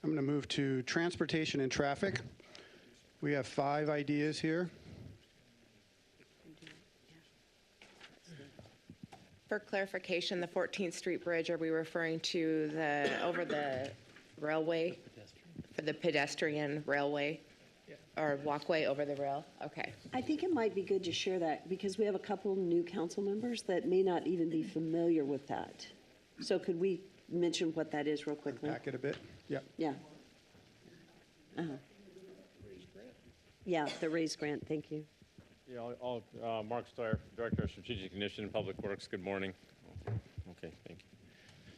going to move to transportation and traffic. We have 5 ideas here. For clarification, the 14th Street Bridge, are we referring to over the railway? For the pedestrian railway? Or walkway over the rail? Okay. I think it might be good to share that because we have a couple new council members that may not even be familiar with that. So could we mention what that is real quickly? Pack it a bit. Yep. Yeah. Yeah, the raise grant, thank you. Yeah, Mark Steyer, Director of Strategic Initiative and Public Works. Good morning. Okay, thank you.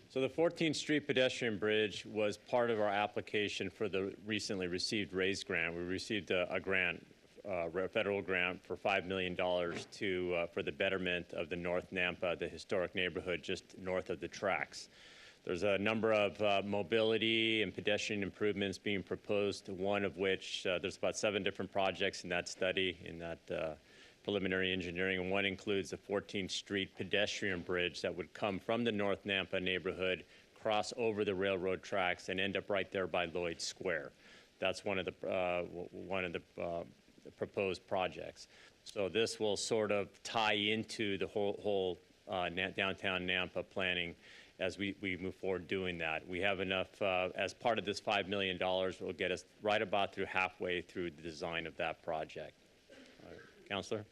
So the 14th Street pedestrian bridge was part of our application for the recently received raise grant. We received a grant, a federal grant for $5 million for the betterment of the North Nampa, the historic neighborhood just north of the tracks. There's a number of mobility and pedestrian improvements being proposed, one of which there's about 7 different projects in that study, in that preliminary engineering, and one includes the 14th Street pedestrian bridge that would come from the North Nampa neighborhood, cross over the railroad tracks, and end up right there by Lloyd Square. That's one of the proposed projects. So this will sort of tie into the whole downtown Nampa planning as we move forward doing that. We have enough, as part of this $5 million, will get us right about through halfway through the design of that project. Counselor?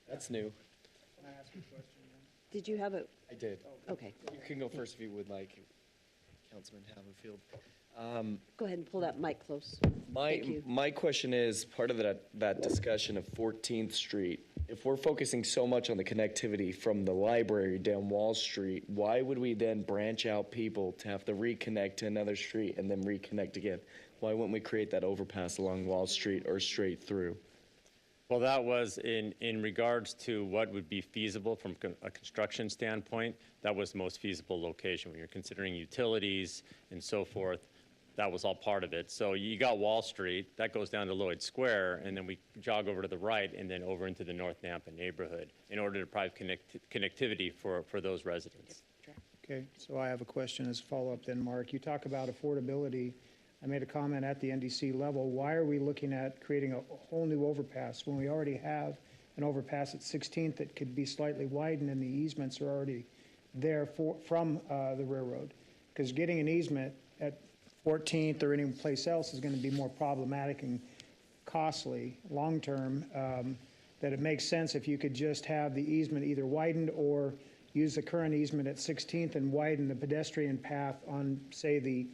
That's new. Can I ask a question? Did you have a, I did. okay. You can go first if you would like, Councilman Haverfield. Go ahead and pull that mic close. My, Thank you. my question is, part of that discussion of 14th Street, if we're focusing so much on the connectivity from the library down Wall Street, why would we then branch out people to have to reconnect to another street and then reconnect again? Why wouldn't we create that overpass along Wall Street or straight through? Well, that was in regards to what would be feasible from a construction standpoint. That was the most feasible location when you're considering utilities and so forth. That was all part of it. So you got Wall Street, that goes down to Lloyd Square, and then we jog over to the right and then over into the North Nampa neighborhood in order to provide connectivity for those residents. Okay, so I have a question as a follow-up then, Mark. You talk about affordability. I made a comment at the NDC level. Why are we looking at creating a whole new overpass when we already have an overpass at 16th that could be slightly widened and the easements are already there from the railroad? Because getting an easement at 14th or any place else is going to be more problematic and costly long-term, that it makes sense if you could just have the easement either widened or use the current easement at 16th and widen the pedestrian path on, say,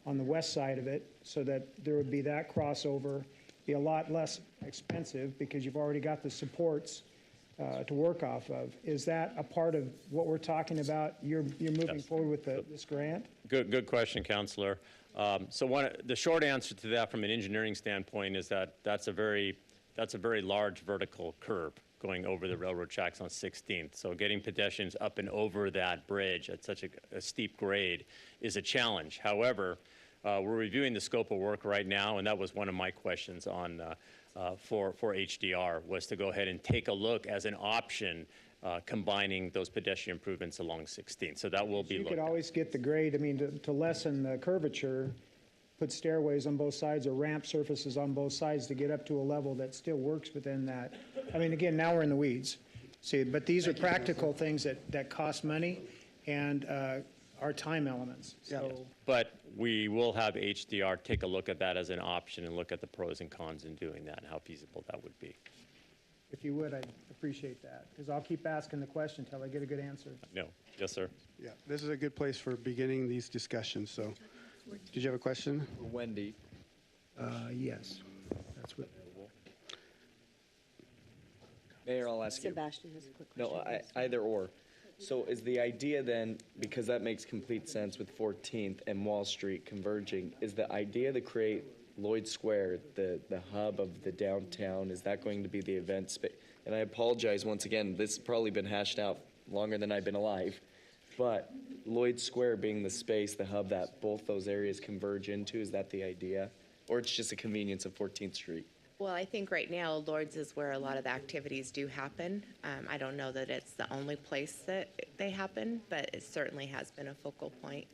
on the west side of it, so that there would be that crossover, be a lot less expensive because you've already got the supports to work off of. Is that a part of what we're talking about? You're moving forward with this grant? Good question, Counselor. So the short answer to that from an engineering standpoint is that that's a very large vertical curve going over the railroad tracks on 16th. So getting pedestrians up and over that bridge at such a steep grade is a challenge. However, we're reviewing the scope of work right now, and that was one of my questions on for HDR, was to go ahead and take a look as an option combining those pedestrian improvements along 16th. So that will be You looked could at. always get the grade, I mean, to lessen the curvature, put stairways on both sides or ramp surfaces on both sides to get up to a level that still works within that. I mean, again, now we're in the weeds. See, but these are practical things that cost money and are time elements. So But we will have HDR take a look at that as an option and look at the pros and cons in doing that and how feasible that would be. if you would, I'd appreciate that, because I'll keep asking the question until I get a good answer. No. Yes, sir. Yeah, this is a good place for beginning these discussions, so. Did you have a question? Wendy. Yes, that's what. Mayor, I'll ask you. Sebastian has a quick question. No, either or. So is the idea then, because that makes complete sense with 14th and Wall Street converging, is the idea to create Lloyd Square, the hub of the downtown, is that going to be the event space? And I apologize once again, this has probably been hashed out longer than I've been alive. but Lloyd Square being the space, the hub that both those areas converge into, is that the idea? Or it's just a convenience of 14th Street? Well, I think right now Lord's is where a lot of the activities do happen. I don't know that it's the only place that they happen, but it certainly has been a focal point.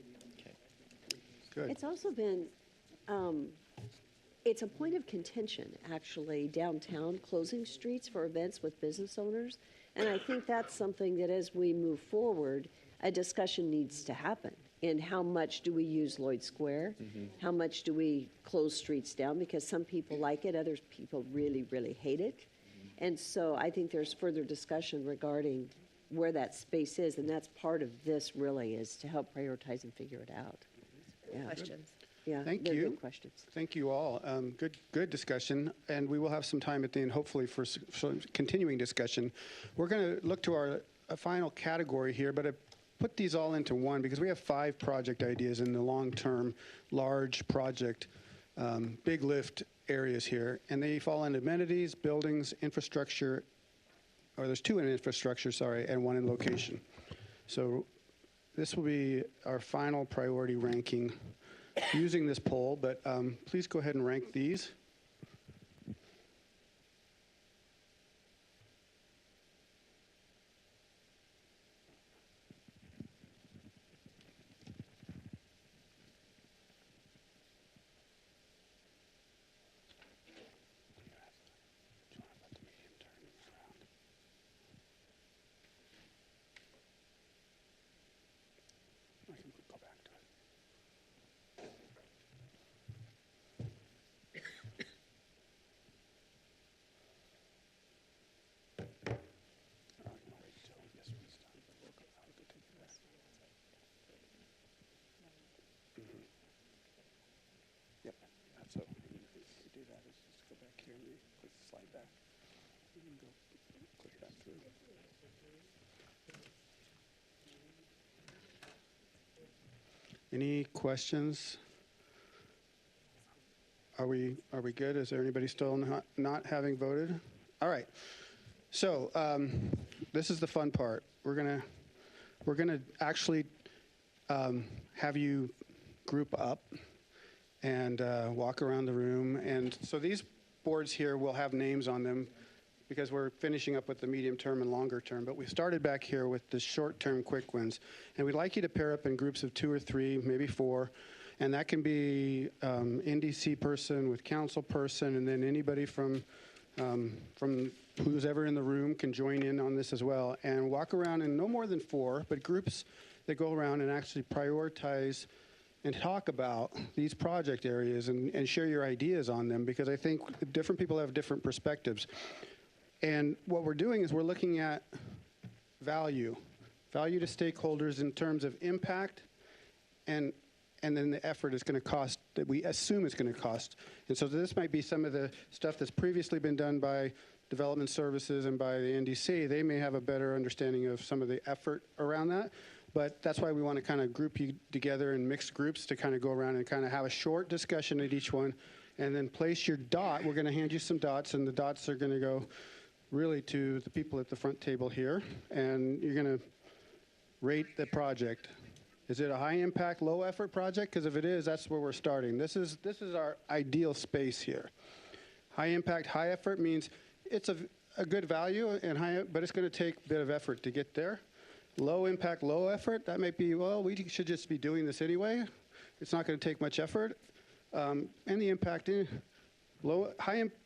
Good. It's also been, it's a point of contention, actually, downtown, closing streets for events with business owners. And I think that's something that as we move forward, a discussion needs to happen. In how much do we use Lloyd Square? How much do we close streets down? Because some people like it, other people really, really hate it. And so I think there's further discussion regarding where that space is, and that's part of this really, is to help prioritize and figure it out. Yeah. Questions? Yeah, Thank they're you. good questions. Thank you all. Good discussion, and we will have some time at the end, hopefully, for continuing discussion. We're going to look to our final category here, but I put these all into one because we have 5 project ideas in the long-term, large project, big lift areas here, and they fall into amenities, buildings, infrastructure, or there's 2 in infrastructure, sorry, and 1 in location. So this will be our final priority ranking using this poll, but please go ahead and rank these. So we do that is just go back here and click the slide back. And then go click that through. Any questions? Are we good? Is there anybody still not having voted? All right. So this is the fun part. We're gonna actually have you group up and walk around the room. And so these boards here will have names on them because we're finishing up with the medium term and longer term. But we started back here with the short term quick wins. And we'd like you to pair up in groups of 2 or 3, maybe 4. And that can be NDC person with council person, and then anybody from who's ever in the room can join in on this as well. And walk around in no more than 4, but groups that go around and actually prioritize and talk about these project areas and share your ideas on them, because I think different people have different perspectives. And what we're doing is we're looking at value to stakeholders in terms of impact and then the effort is going to cost that we assume it's going to cost. And so this might be some of the stuff that's previously been done by development services and by the NDC. They may have a better understanding of some of the effort around that. But that's why we want to kind of group you together in mixed groups to kind of go around and kind of have a short discussion at each one, and then place your dot. We're going to hand you some dots, and the dots are going to go really to the people at the front table here, and you're going to rate the project. Is it a high impact, low effort project? Because if it is, that's where we're starting. This is our ideal space here. High impact, high effort means it's a good value, but it's going to take a bit of effort to get there. Low impact, low effort, that might be, well, we should just be doing this anyway. It's not going to take much effort. And the impact, low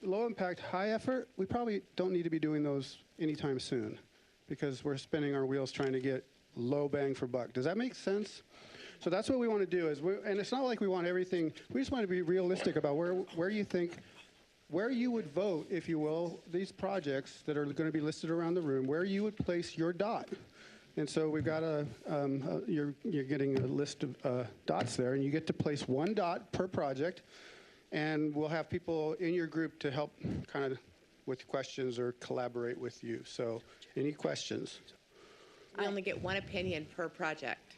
impact, high effort, we probably don't need to be doing those anytime soon because we're spinning our wheels trying to get low bang for buck. Does that make sense? So that's what we want to do and it's not like we want everything, we just want to be realistic about where you think, where you would vote, if you will, these projects that are going to be listed around the room, where you would place your dot. And so we've got you're getting a list of dots there, and you get to place 1 dot per project, and we'll have people in your group to help kind of with questions or collaborate with you. So any questions? We only get 1 opinion per project.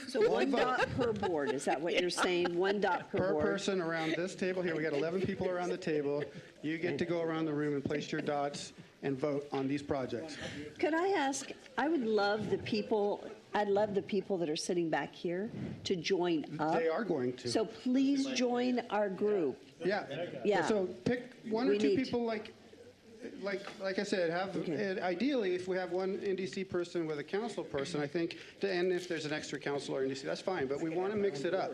So 1 dot per board, is that what you're saying? 1 dot per board? Per person around this table here. We got 11 people around the table. You get to go around the room and place your dots, and vote on these projects. Could I ask, I'd love the people that are sitting back here to join up. They are going to. So please join our group. Yeah. Yeah. So pick one or We two need- people like I said, have, ideally, if we have one NDC person with a council person, I think, and if there's an extra councilor in NDC, that's fine, but we want to mix it up.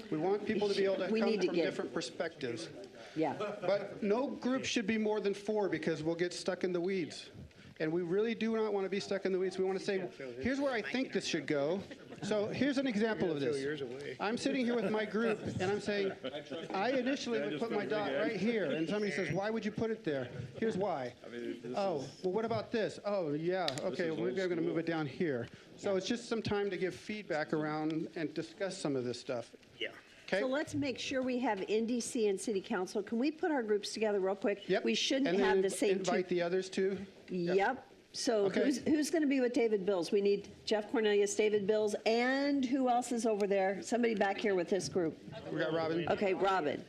We want people to be able to We come need to from get- different perspectives. Yeah. But no group should be more than 4 because we'll get stuck in the weeds. And we really do not want to be stuck in the weeds. We want to say, here's where I think this should go. So here's an example of this. I'm sitting here with my group, and I'm saying, I initially would put my dot right here, and somebody says, why would you put it there? Here's why. Oh, well, what about this? Oh, yeah, okay, well, maybe I'm going to move it down here. So it's just some time to give feedback around and discuss some of this stuff. Yeah. Okay? So let's make sure we have NDC and City Council. Can we put our groups together real quick? Yep. We shouldn't And have then the same two. invite the others too? Yep. So Okay. who's going to be with David Bills? We need Jeff Cornelius, David Bills, and who else is over there? Somebody back here with this group. We got Robin. Okay, Robin.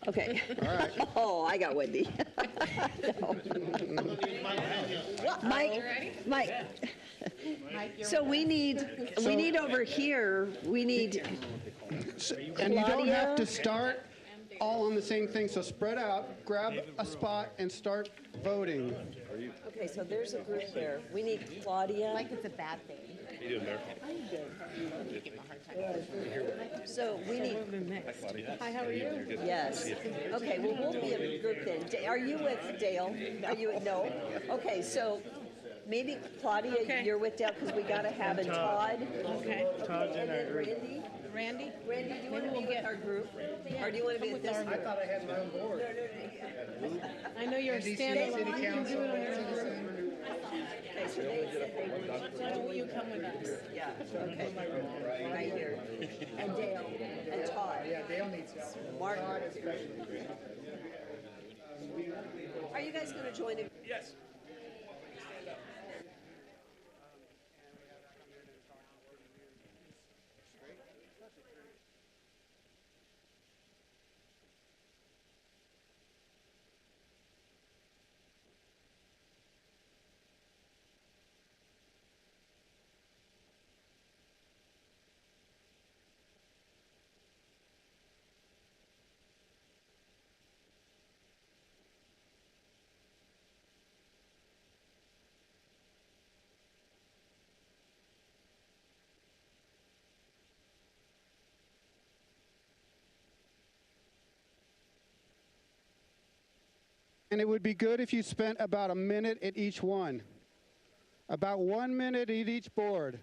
Okay. All right. Oh, I got Wendy. No. Mike. So we need over here, we need And you don't have to Claudia. start all on the same thing, so spread out, grab a spot, and start voting. Okay, so there's a group there. We need Claudia. Like it's a bad thing. So we need, Hi, how are you? yes. Okay, well, we'll be a group then. Are you with Dale? Are you, no? Okay, so maybe Claudia, you're with Dale, because we got to have a Todd. Okay. And then Randy? Randy? Randy, do you want to be with our group? Or do you want to be with this group? I had my own board. I know you're standalone. You can do it on your own. Okay, so they said they would. Why don't you come with us? Yeah, okay. Right here. And Dale, and Todd. Yeah, Dale needs help. Martin. Todd especially. Are you guys going to join it? Yes. And it would be good if you spent about a minute at each one. About 1 minute at each board.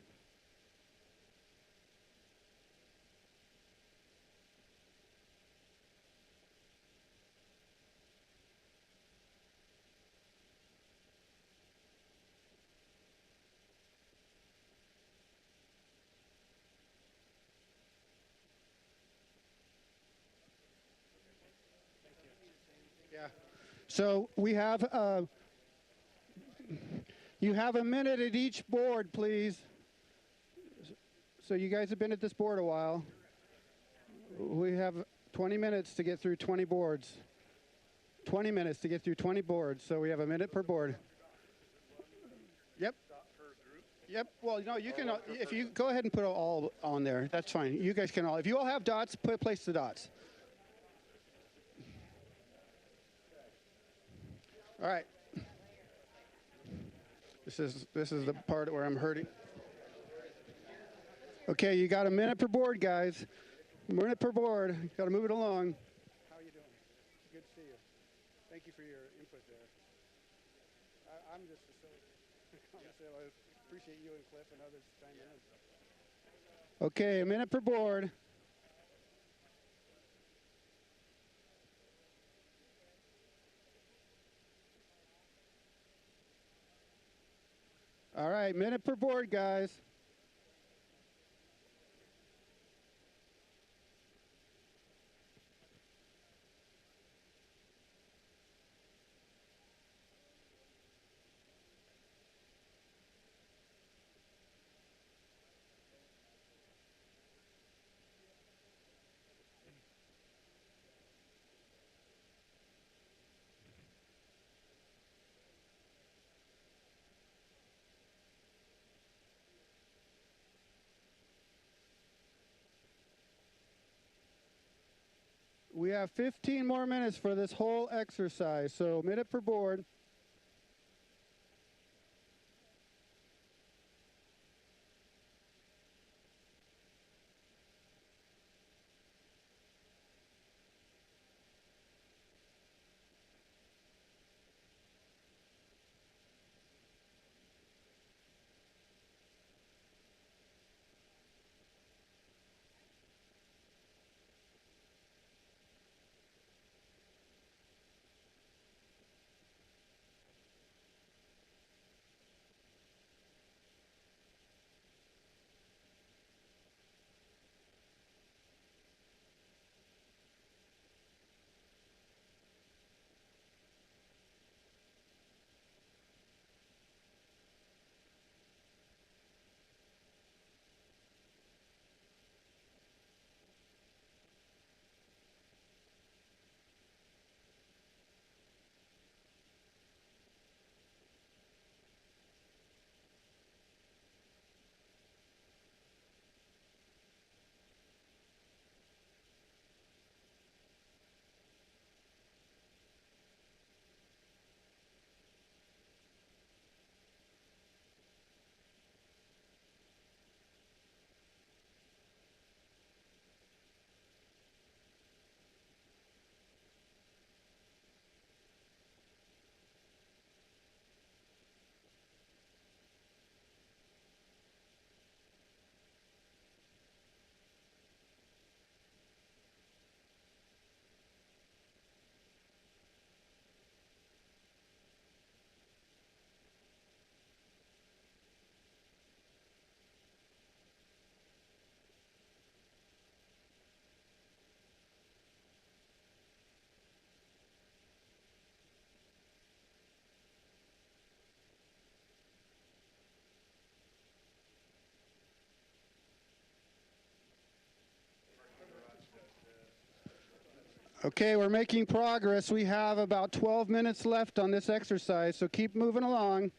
Yeah. So we have, you have a minute at each board, please. So you guys have been at this board a while. We have 20 minutes to get through 20 boards. 20 minutes to get through 20 boards, so we have a minute per board. Yep. Yep. Well, no, you can, if you go ahead and put all on there, that's fine. You guys can all, if you all have dots, place the dots. All right. This is the part where I'm hurting. Okay, you got a minute per board, guys. A minute per board. Got to move it along. How are you doing? Good to see you. Thank you for your input there. I'm just facilitating. I appreciate you and Cliff and others chiming in. Okay, a minute per board. All right, minute per board, guys. We have 15 more minutes for this whole exercise, so minute per board. Okay, we're making progress. We have about 12 minutes left on this exercise, so keep moving along.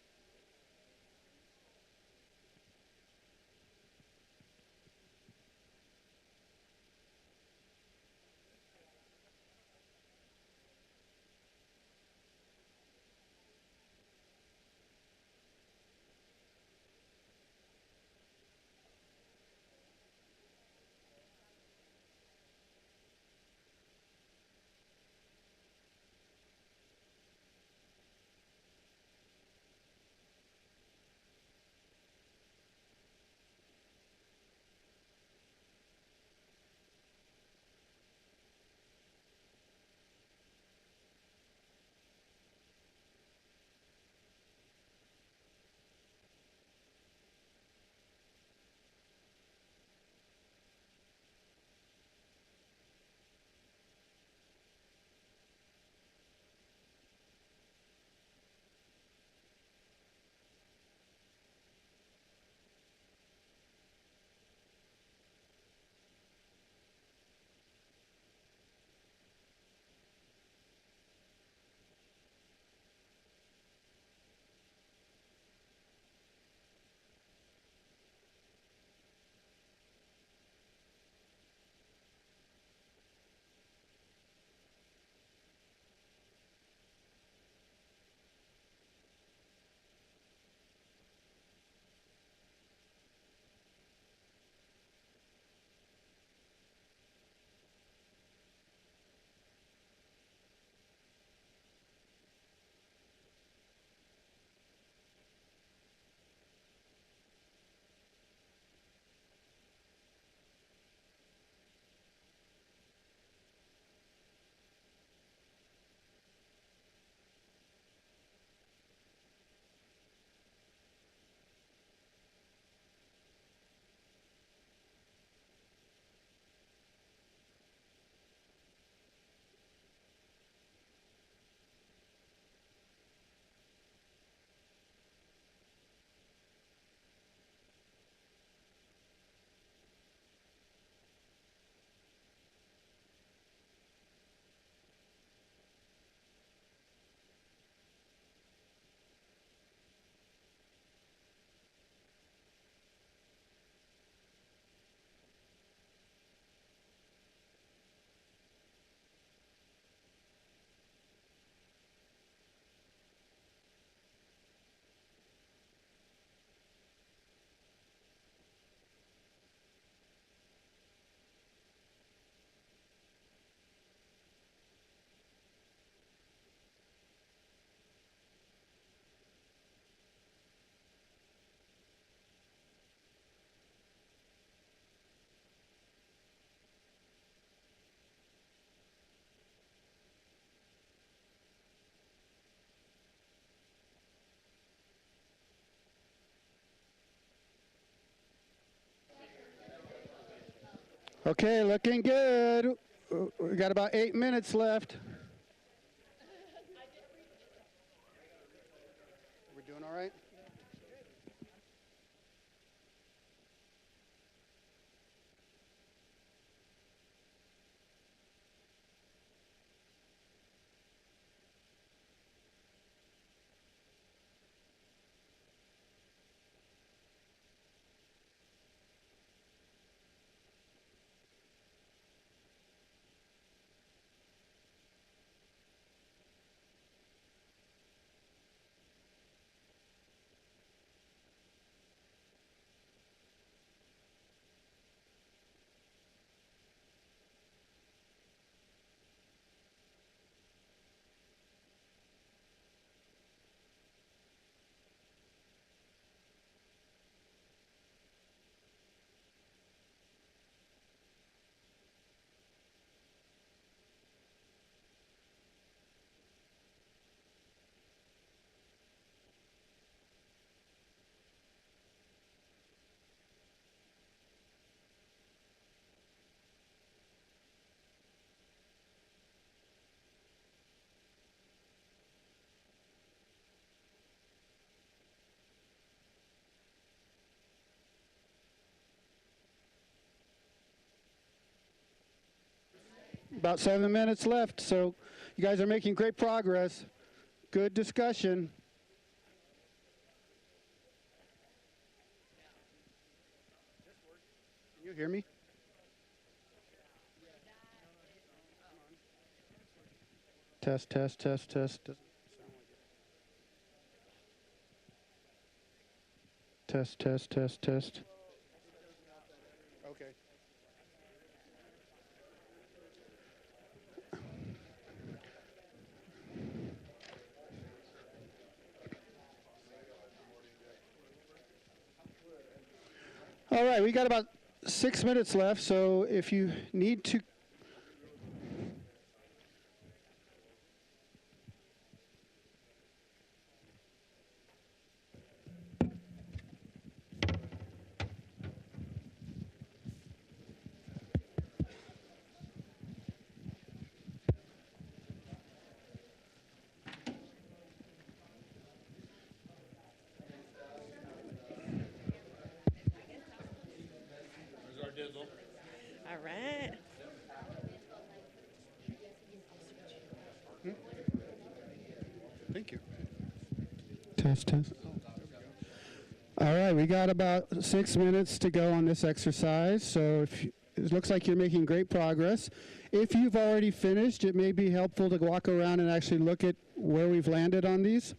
Okay, looking good. We got about 8 minutes left. We're doing all right? About 7 minutes left, so you guys are making great progress. Good discussion. Can you hear me? Test, test, test, test. Test, test, test, test. Okay. All right, we got about 6 minutes left, so if you need to. All right. Thank you. Test, test. All right, we got about 6 minutes to go on this exercise, so it looks like you're making great progress. If you've already finished, it may be helpful to walk around and actually look at where we've landed on these.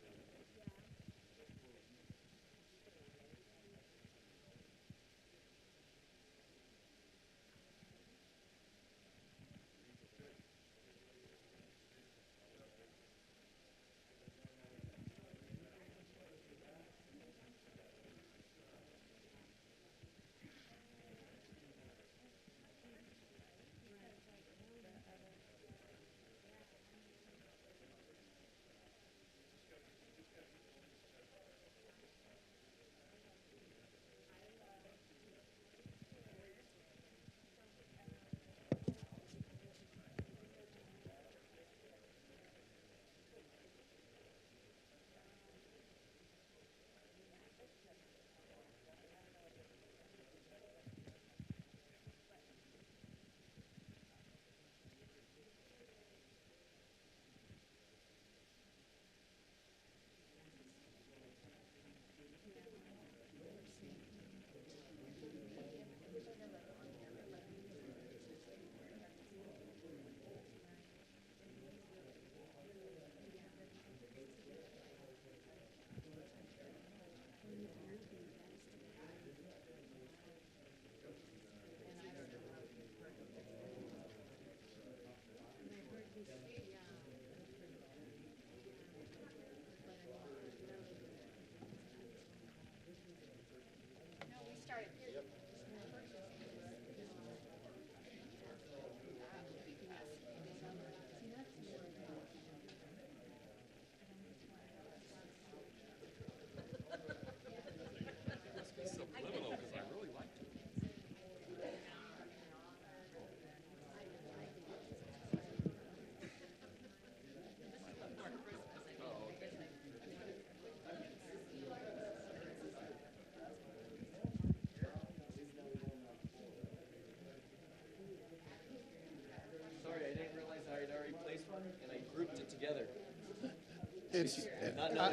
it's,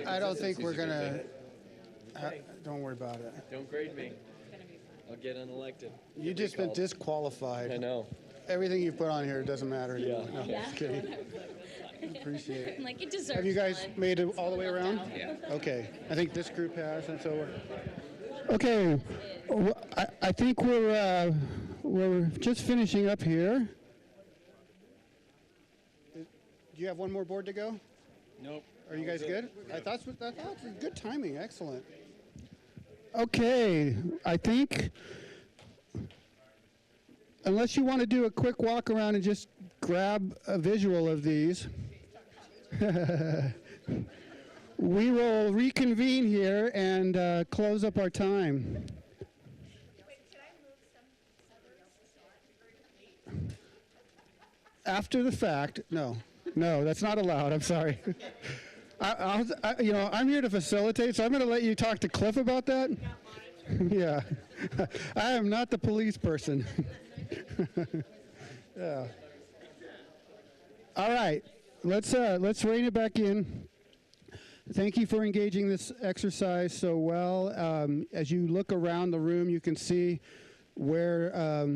I don't think we're gonna, don't worry about it. Don't grade me. I'll get unelected. You've just been disqualified. I know. Everything you put on here doesn't matter anymore. Yeah. No, just kidding. Appreciate it. I'm like, it deserves Have you guys one. made it all the way around? Yeah. Okay, I think this group has, and so we're. Okay, I think we're just finishing up here. Do you have one more board to go? Nope. Are you guys good? I thought it was good timing. Excellent. Okay, I think unless you want to do a quick walk around and just grab a visual of these, we will reconvene here and close up our time. After the fact, no, that's not allowed. I'm sorry. I'm here to facilitate, so I'm going to let you talk to Cliff about that. Yeah, I am not the police person. Yeah. All right, let's rein it back in. Thank you for engaging this exercise so well. As you look around the room, you can see where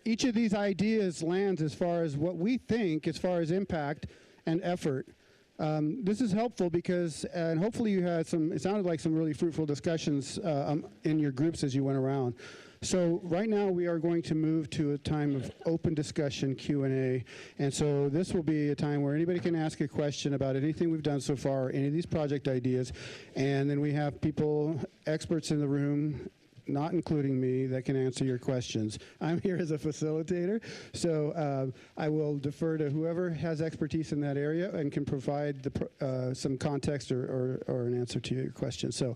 each of these ideas lands as far as what we think, as far as impact and effort. This is helpful because, and hopefully you had it sounded like some really fruitful discussions in your groups as you went around. So right now we are going to move to a time of open discussion, Q&A. And so this will be a time where anybody can ask a question about anything we've done so far, or any of these project ideas. And then we have people, experts in the room, not including me, that can answer your questions. I'm here as a facilitator, so I will defer to whoever has expertise in that area and can provide some context or an answer to your question. So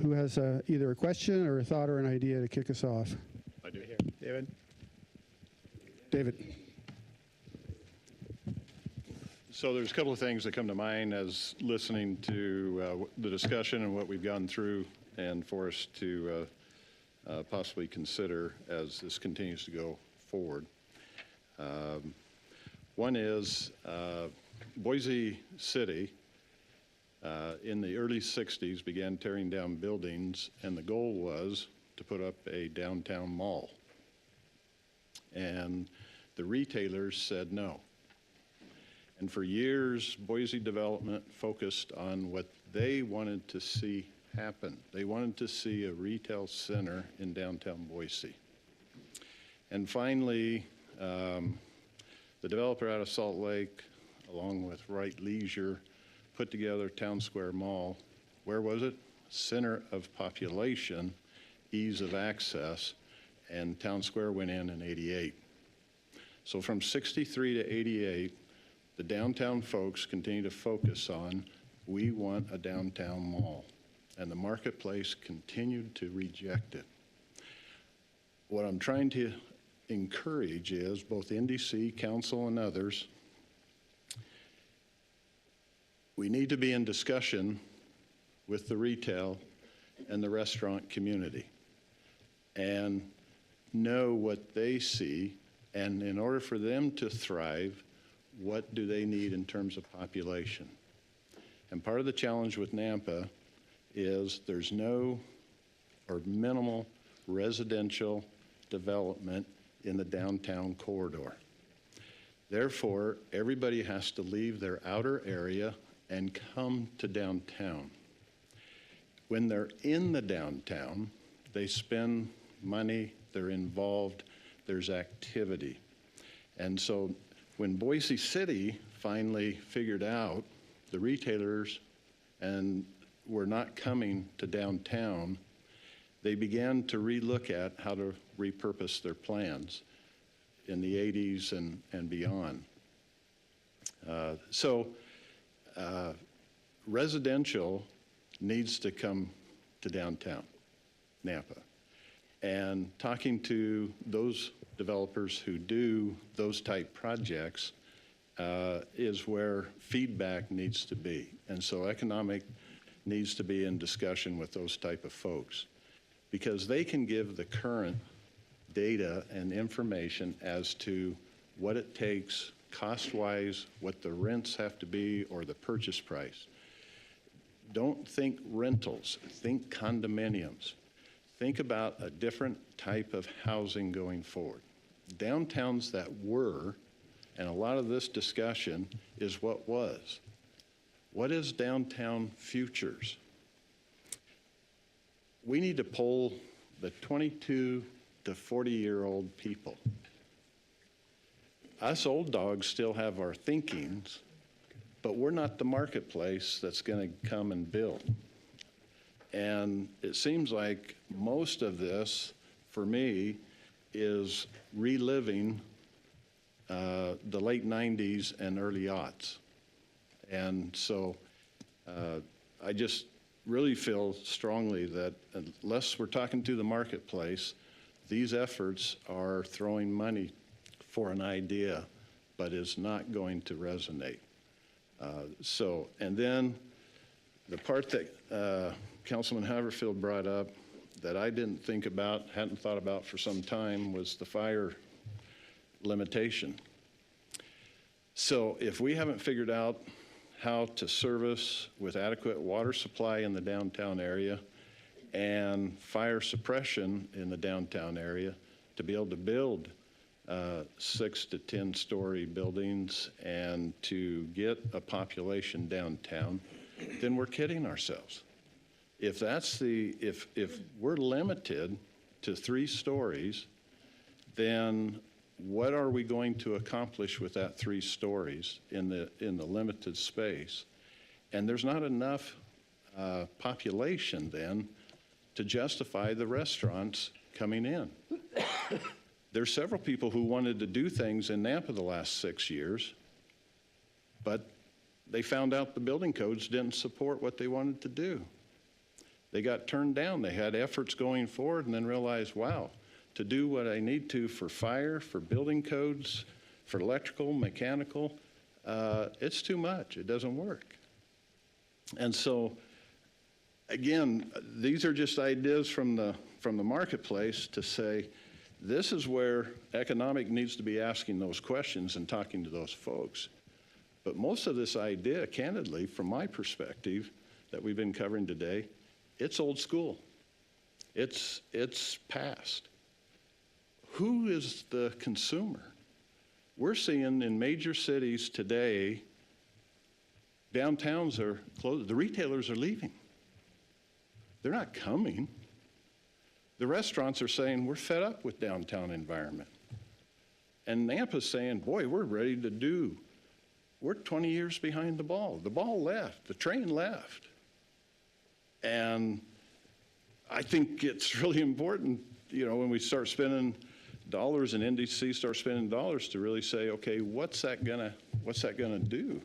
who has either a question or a thought or an idea to kick us off? I do. David? David. So there's a couple of things that come to mind as listening to the discussion and what we've gone through, and for us to possibly consider as this continues to go forward. One is Boise City in the early 60s began tearing down buildings, and the goal was to put up a downtown mall. And the retailers said no. And for years, Boise development focused on what they wanted to see happen. They wanted to see a retail center in downtown Boise. And finally, the developer out of Salt Lake, along with Wright Leisure, put together Town Square Mall. Where was it? Center of population, ease of access, and Town Square went in '88. So from 63 to 88, the downtown folks continue to focus on, we want a downtown mall. And the marketplace continued to reject it. What I'm trying to encourage is both NDC, council, and others, we need to be in discussion with the retail and the restaurant community and know what they see, and in order for them to thrive, what do they need in terms of population? And part of the challenge with Nampa is there's no or minimal residential development in the downtown corridor. Therefore, everybody has to leave their outer area and come to downtown. When they're in the downtown, they spend money, they're involved, there's activity. And so when Boise City finally figured out the retailers and were not coming to downtown, they began to relook at how to repurpose their plans in the 80s and beyond. Residential needs to come to downtown Nampa. And talking to those developers who do those type projects is where feedback needs to be. And so economic needs to be in discussion with those type of folks, because they can give the current data and information as to what it takes cost-wise, what the rents have to be or the purchase price. Don't think rentals, think condominiums. Think about a different type of housing going forward. Downtowns that were, and a lot of this discussion is what was. What is downtown futures? We need to poll the 22 to 40-year-old people. Us old dogs still have our thinkings, but we're not the marketplace that's going to come and build. And it seems like most of this, for me, is reliving the late 90s and early aughts. And so I just really feel strongly that unless we're talking to the marketplace, these efforts are throwing money for an idea, but is not going to resonate. And then the part that Councilman Haverfield brought up that I didn't think about, hadn't thought about for some time, was the fire limitation. So if we haven't figured out how to service with adequate water supply in the downtown area and fire suppression in the downtown area to be able to build 6 to 10-story buildings and to get a population downtown, then we're kidding ourselves. If we're limited to 3 stories, then what are we going to accomplish with that 3 stories in the limited space? And there's not enough population then to justify the restaurants coming in. There's several people who wanted to do things in Nampa the last 6 years, but they found out the building codes didn't support what they wanted to do. They got turned down. They had efforts going forward and then realized, wow, to do what I need to for fire, for building codes, for electrical, mechanical, it's too much. It doesn't work. And so, again, these are just ideas from the marketplace to say, this is where economic needs to be asking those questions and talking to those folks. But most of this idea, candidly, from my perspective, that we've been covering today, it's old school. It's past. Who is the consumer? We're seeing in major cities today, downtowns are closed. The retailers are leaving. They're not coming. The restaurants are saying, we're fed up with downtown environment. And Nampa's saying, boy, we're ready to do. We're 20 years behind the ball. The ball left. The train left. And I think it's really important, when we start spending dollars and NDC start spending dollars to really say, okay, what's that gonna do?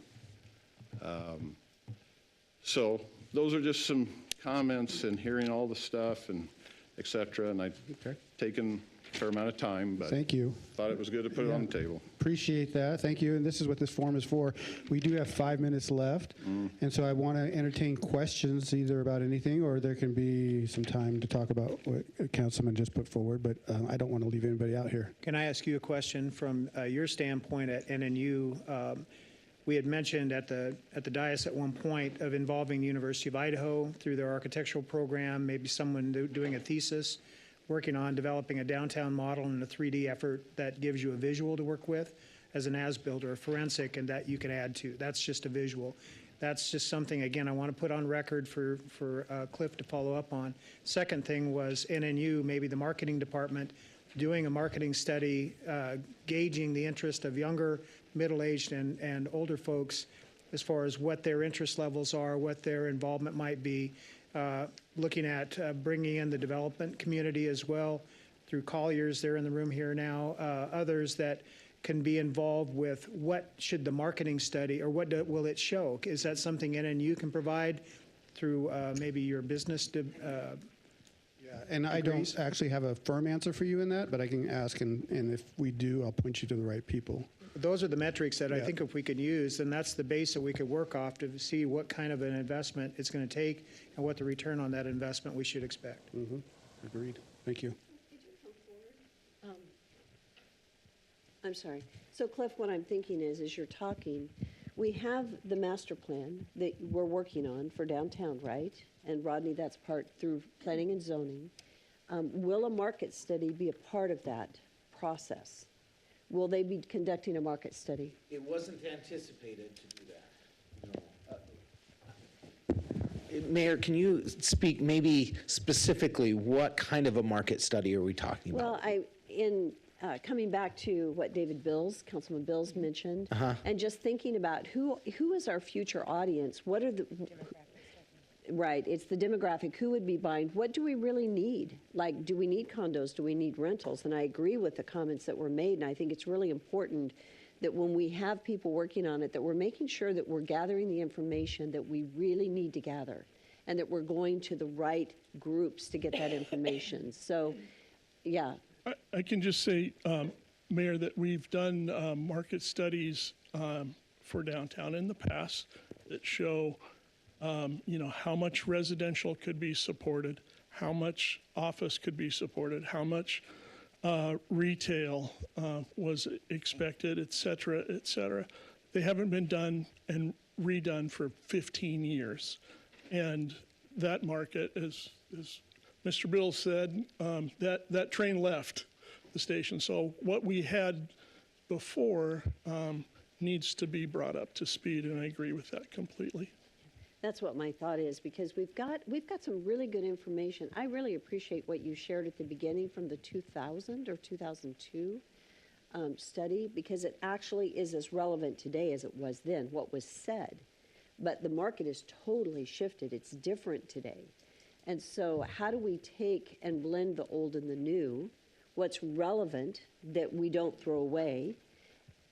So those are just some comments and hearing all the stuff and et cetera. And I've taken a fair amount of time, but thank you. Thought it was good to put it on the table. Appreciate that. Thank you. And this is what this forum is for. We do have 5 minutes left. And so I want to entertain questions either about anything, or there can be some time to talk about what Councilman just put forward. But I don't want to leave anybody out here. Can I ask you a question from your standpoint at NNU? We had mentioned at the dais at one point of involving the University of Idaho through their architectural program, maybe someone doing a thesis, working on developing a downtown model and a 3D effort that gives you a visual to work with as an as-built or a forensic, and that you can add to. That's just a visual. That's just something, again, I want to put on record for Cliff to follow up on. Second thing was NNU, maybe the marketing department, doing a marketing study, gauging the interest of younger, middle-aged, and older folks as far as what their interest levels are, what their involvement might be, looking at bringing in the development community as well through Colliers, they're in the room here now, others that can be involved with what should the marketing study, or what will it show? Is that something NNU can provide through maybe your business? And I don't actually have a firm answer for you in that, but I can ask, and if we do, I'll point you to the right people. Those are the metrics that I think if we could use, then that's the base that we could work off to see what kind of an investment it's going to take and what the return on that investment we should expect. Agreed. Thank you. I'm sorry. So Cliff, what I'm thinking is you're talking, we have the master plan that we're working on for downtown, right? And Rodney, that's part through planning and zoning. Will a market study be a part of that process? Will they be conducting a market study? It wasn't anticipated to do that. Mayor, can you speak maybe specifically, what kind of a market study are we talking about? Well, coming back to what Councilman Bills mentioned, and just thinking about who is our future audience, what are the, right, it's the demographic, who would be buying, what do we really need? Like, do we need condos, do we need rentals? And I agree with the comments that were made, and I think it's really important that when we have people working on it, that we're making sure that we're gathering the information that we really need to gather, and that we're going to the right groups to get that information. So, yeah. I can just say, Mayor, that we've done market studies for downtown in the past that show, how much residential could be supported, how much office could be supported, how much retail was expected, et cetera, et cetera. They haven't been done and redone for 15 years. And that market, as Mr. Bill said, that train left the station. So what we had before needs to be brought up to speed, and I agree with that completely. That's what my thought is, because we've got some really good information. I really appreciate what you shared at the beginning from the 2000 or 2002 study, because it actually is as relevant today as it was then, what was said. But the market is totally shifted. It's different today. And so how do we take and blend the old and the new, what's relevant that we don't throw away,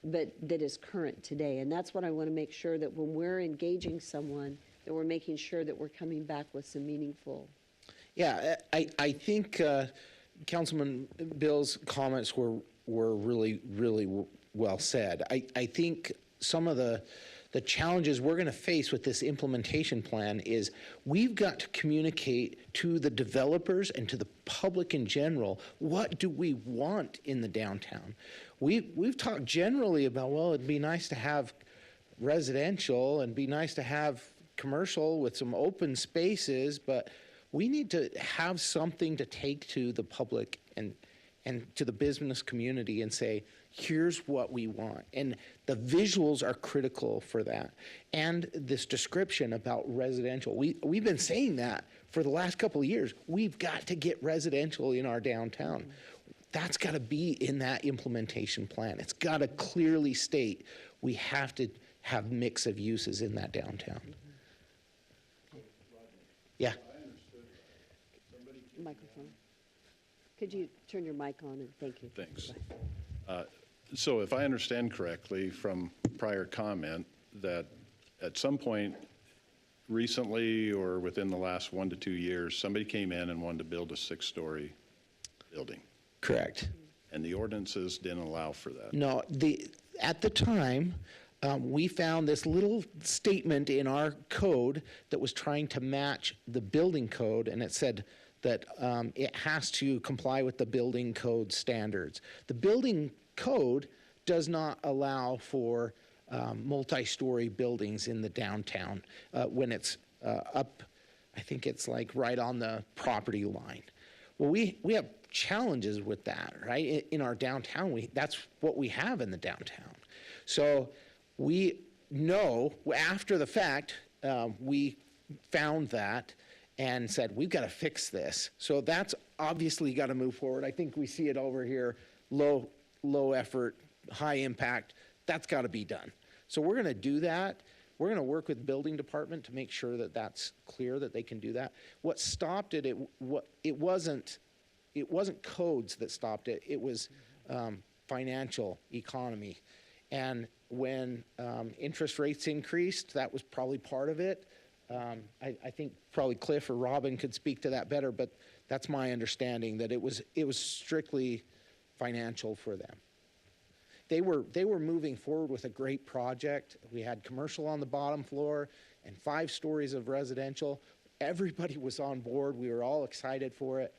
but that is current today? And that's what I want to make sure that when we're engaging someone, that we're making sure that we're coming back with some meaningful. Yeah, I think Councilman Bill's comments were really, really well said. I think some of the challenges we're going to face with this implementation plan is we've got to communicate to the developers and to the public in general, what do we want in the downtown? We've talked generally about, well, it'd be nice to have residential and be nice to have commercial with some open spaces, but we need to have something to take to the public and to the business community and say, here's what we want. And the visuals are critical for that. And this description about residential, we've been saying that for the last couple of years. We've got to get residential in our downtown. That's got to be in that implementation plan. It's got to clearly state we have to have mix of uses in that downtown. Yeah. Microphone. Could you turn your mic on, and thank you. Thanks. So if I understand correctly from prior comment, that at some point recently or within the last 1 to 2 years, somebody came in and wanted to build a 6-story building. Correct. And the ordinances didn't allow for that. No, at the time, we found this little statement in our code that was trying to match the building code, and it said that it has to comply with the building code standards. The building code does not allow for multi-story buildings in the downtown when it's up, I think it's like right on the property line. Well, we have challenges with that, right? In our downtown, that's what we have in the downtown. So we know after the fact, we found that and said, we've got to fix this. So that's obviously got to move forward. I think we see it over here, low effort, high impact. That's got to be done. So we're going to do that. We're going to work with building department to make sure that that's clear that they can do that. What stopped it, it wasn't codes that stopped it. It was financial economy. And when interest rates increased, that was probably part of it. I think probably Cliff or Robin could speak to that better, but that's my understanding, that it was strictly financial for them. They were moving forward with a great project. We had commercial on the bottom floor and 5 stories of residential. Everybody was on board. We were all excited for it.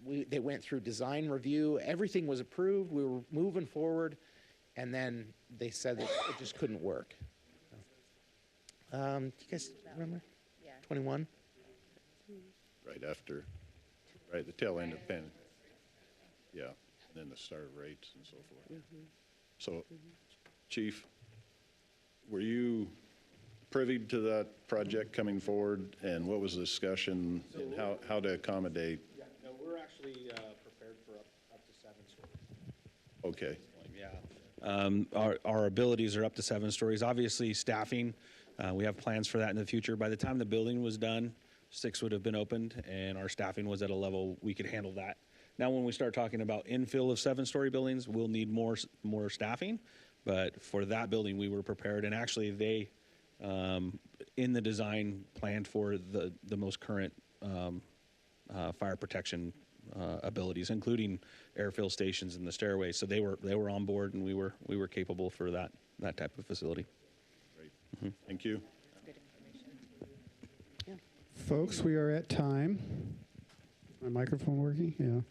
They went through design review. Everything was approved. We were moving forward, and then they said that it just couldn't work. Do you guys remember? Yeah. 21. Right after, right, the tail end of Penn. Yeah, and then the start of rates and so forth. So, Chief, were you privy to that project coming forward, and what was the discussion and how to accommodate? Yeah, no, we're actually prepared for up to 7 stories. Okay. Yeah. Our abilities are up to 7 stories. Obviously, staffing, we have plans for that in the future. By the time the building was done, 6 would have been opened, and our staffing was at a level we could handle that. Now, when we start talking about infill of 7-story buildings, we'll need more staffing. But for that building, we were prepared, and actually, they in the design planned for the most current fire protection abilities, including airfill stations and the stairways. So they were on board, and we were capable for that type of facility. Great. Thank you. Folks, we are at time. My microphone working? Yeah.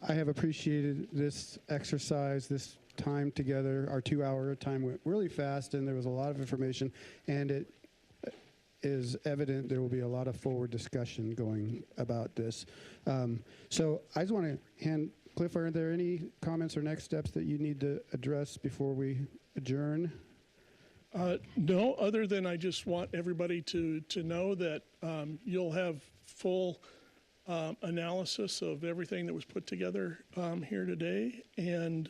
I have appreciated this exercise, this time together. Our 2-hour time went really fast, and there was a lot of information, and it is evident there will be a lot of forward discussion going about this. So I just want to hand, Cliff, are there any comments or next steps that you need to address before we adjourn? No, other than I just want everybody to know that you'll have full analysis of everything that was put together here today. And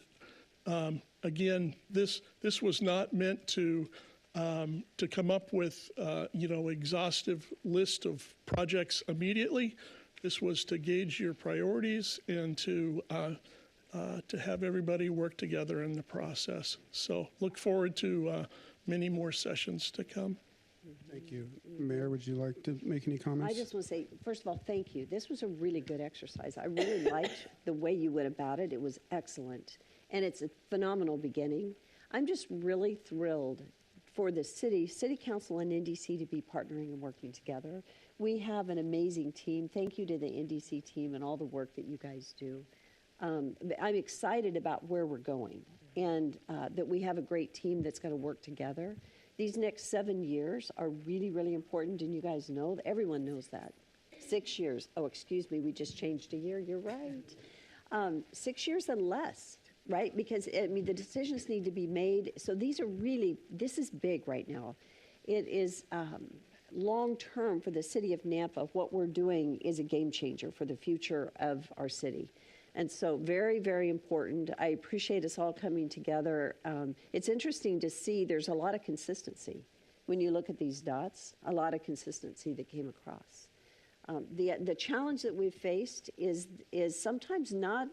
again, this was not meant to come up with exhaustive list of projects immediately. This was to gauge your priorities and to have everybody work together in the process. So look forward to many more sessions to come. Thank you. Mayor, would you like to make any comments? I just want to say, first of all, thank you. This was a really good exercise. I really liked the way you went about it. It was excellent. And it's a phenomenal beginning. I'm just really thrilled for the city council and NDC to be partnering and working together. We have an amazing team. Thank you to the NDC team and all the work that you guys do. I'm excited about where we're going and that we have a great team that's going to work together. These next 7 years are really, really important, and you guys know, everyone knows that. 6 years. Oh, excuse me, we just changed a year. You're right. 6 years and less, right? Because, I mean, the decisions need to be made. So these are really, this is big right now. It is long-term for the city of Nampa. What we're doing is a game changer for the future of our city. And so very, very important. I appreciate us all coming together. It's interesting to see there's a lot of consistency. When you look at these dots, a lot of consistency that came across. The challenge that we've faced is sometimes not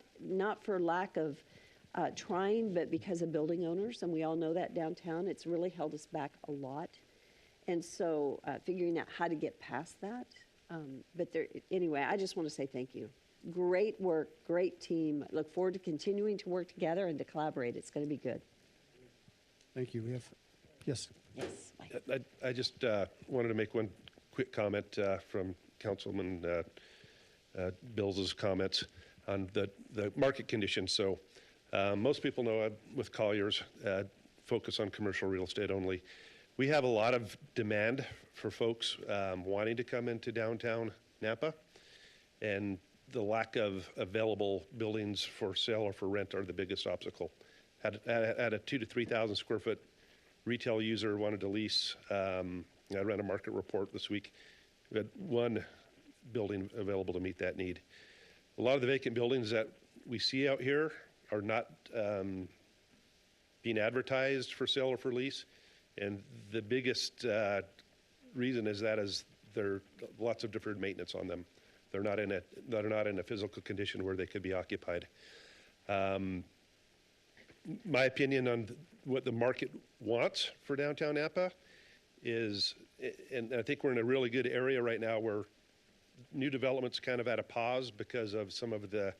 for lack of trying, but because of building owners. And we all know that downtown, it's really held us back a lot. And so figuring out how to get past that. Anyway, I just want to say thank you. Great work, great team. Look forward to continuing to work together and to collaborate. It's going to be good. Thank you. We have, yes. Yes. I just wanted to make one quick comment from Councilman Bill's comments on the market conditions. So most people know I'm with Colliers, focus on commercial real estate only. We have a lot of demand for folks wanting to come into downtown Nampa, and the lack of available buildings for sale or for rent are the biggest obstacle. Had a 2,000 to 3,000 square foot retail user wanted to lease. I ran a market report this week. We had one building available to meet that need. A lot of the vacant buildings that we see out here are not being advertised for sale or for lease. And the biggest reason is there are lots of deferred maintenance on them. They're not in a physical condition where they could be occupied. My opinion on what the market wants for downtown Nampa is, and I think we're in a really good area right now where new development's kind of at a pause because of some of the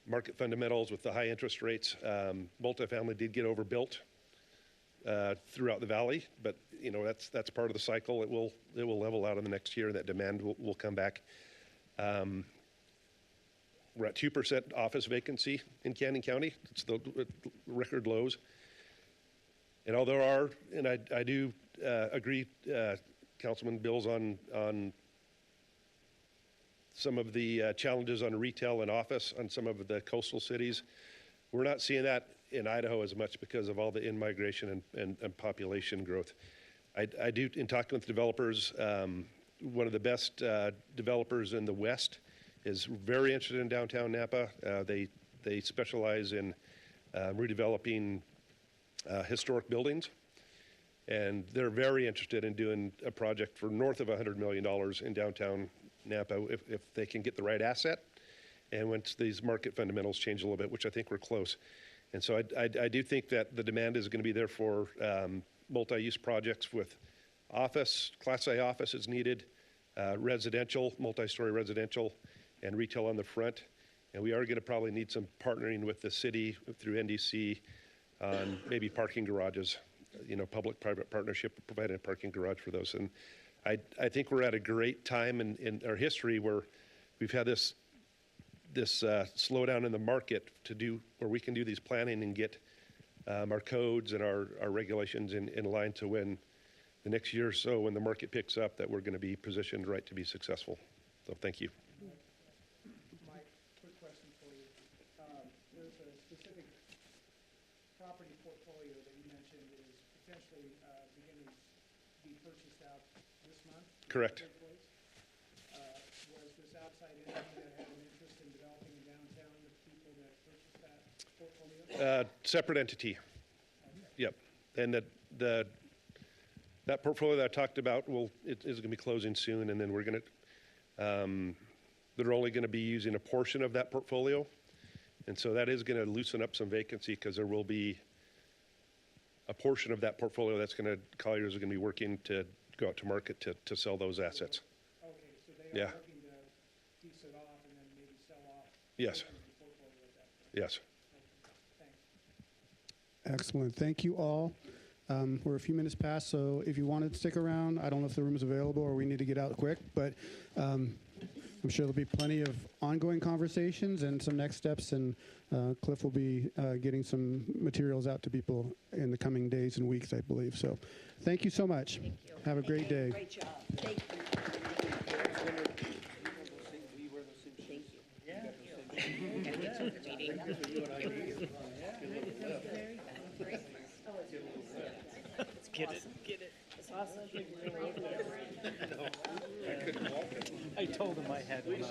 market fundamentals with the high interest rates. Multifamily did get overbuilt throughout the valley, but that's part of the cycle. It will level out in the next year, and that demand will come back. We're at 2% office vacancy in Cannon County. It's the record lows. And although I do agree, Councilman Bills, on some of the challenges on retail and office on some of the coastal cities, we're not seeing that in Idaho as much because of all the in-migration and population growth. I do, in talking with developers, one of the best developers in the West is very interested in downtown Nampa. They specialize in redeveloping historic buildings, and they're very interested in doing a project for north of $100 million in downtown Nampa if they can get the right asset, and once these market fundamentals change a little bit, which I think we're close. And so I do think that the demand is going to be there for multi-use projects with office, Class A office is needed, residential, multi-story residential, and retail on the front. And we are going to probably need some partnering with the city through NDC on maybe parking garages, public-private partnership, providing a parking garage for those. And I think we're at a great time in our history where we've had this slowdown in the market where we can do these planning and get our codes and our regulations in line to when the next year or so, when the market picks up, that we're going to be positioned right to be successful. So thank you. Mike, quick question for you. There's a specific property portfolio that you mentioned is potentially beginning to be purchased out this month? Correct. Was this outside entity that had an interest in developing downtown the people that purchased that portfolio? Separate entity. Okay. Yep. And that portfolio that I talked about is going to be closing soon, and then we're going to, they're only going to be using a portion of that portfolio. And so that is going to loosen up some vacancy because there will be a portion of that portfolio Colliers are going to be working to go out to market to sell those assets. Okay, so they are looking to piece it off and then maybe sell off. Yes. The portfolio at that point. Yes. Okay, thanks. Excellent. Thank you all. We're a few minutes past, so if you wanted to stick around, I don't know if the room is available or we need to get out quick, but I'm sure there'll be plenty of ongoing conversations and some next steps, and Cliff will be getting some materials out to people in the coming days and weeks, I believe. So thank you so much. Thank you. Have a great day. Great job. Thank you. Get it. It's awesome. I told him I had one.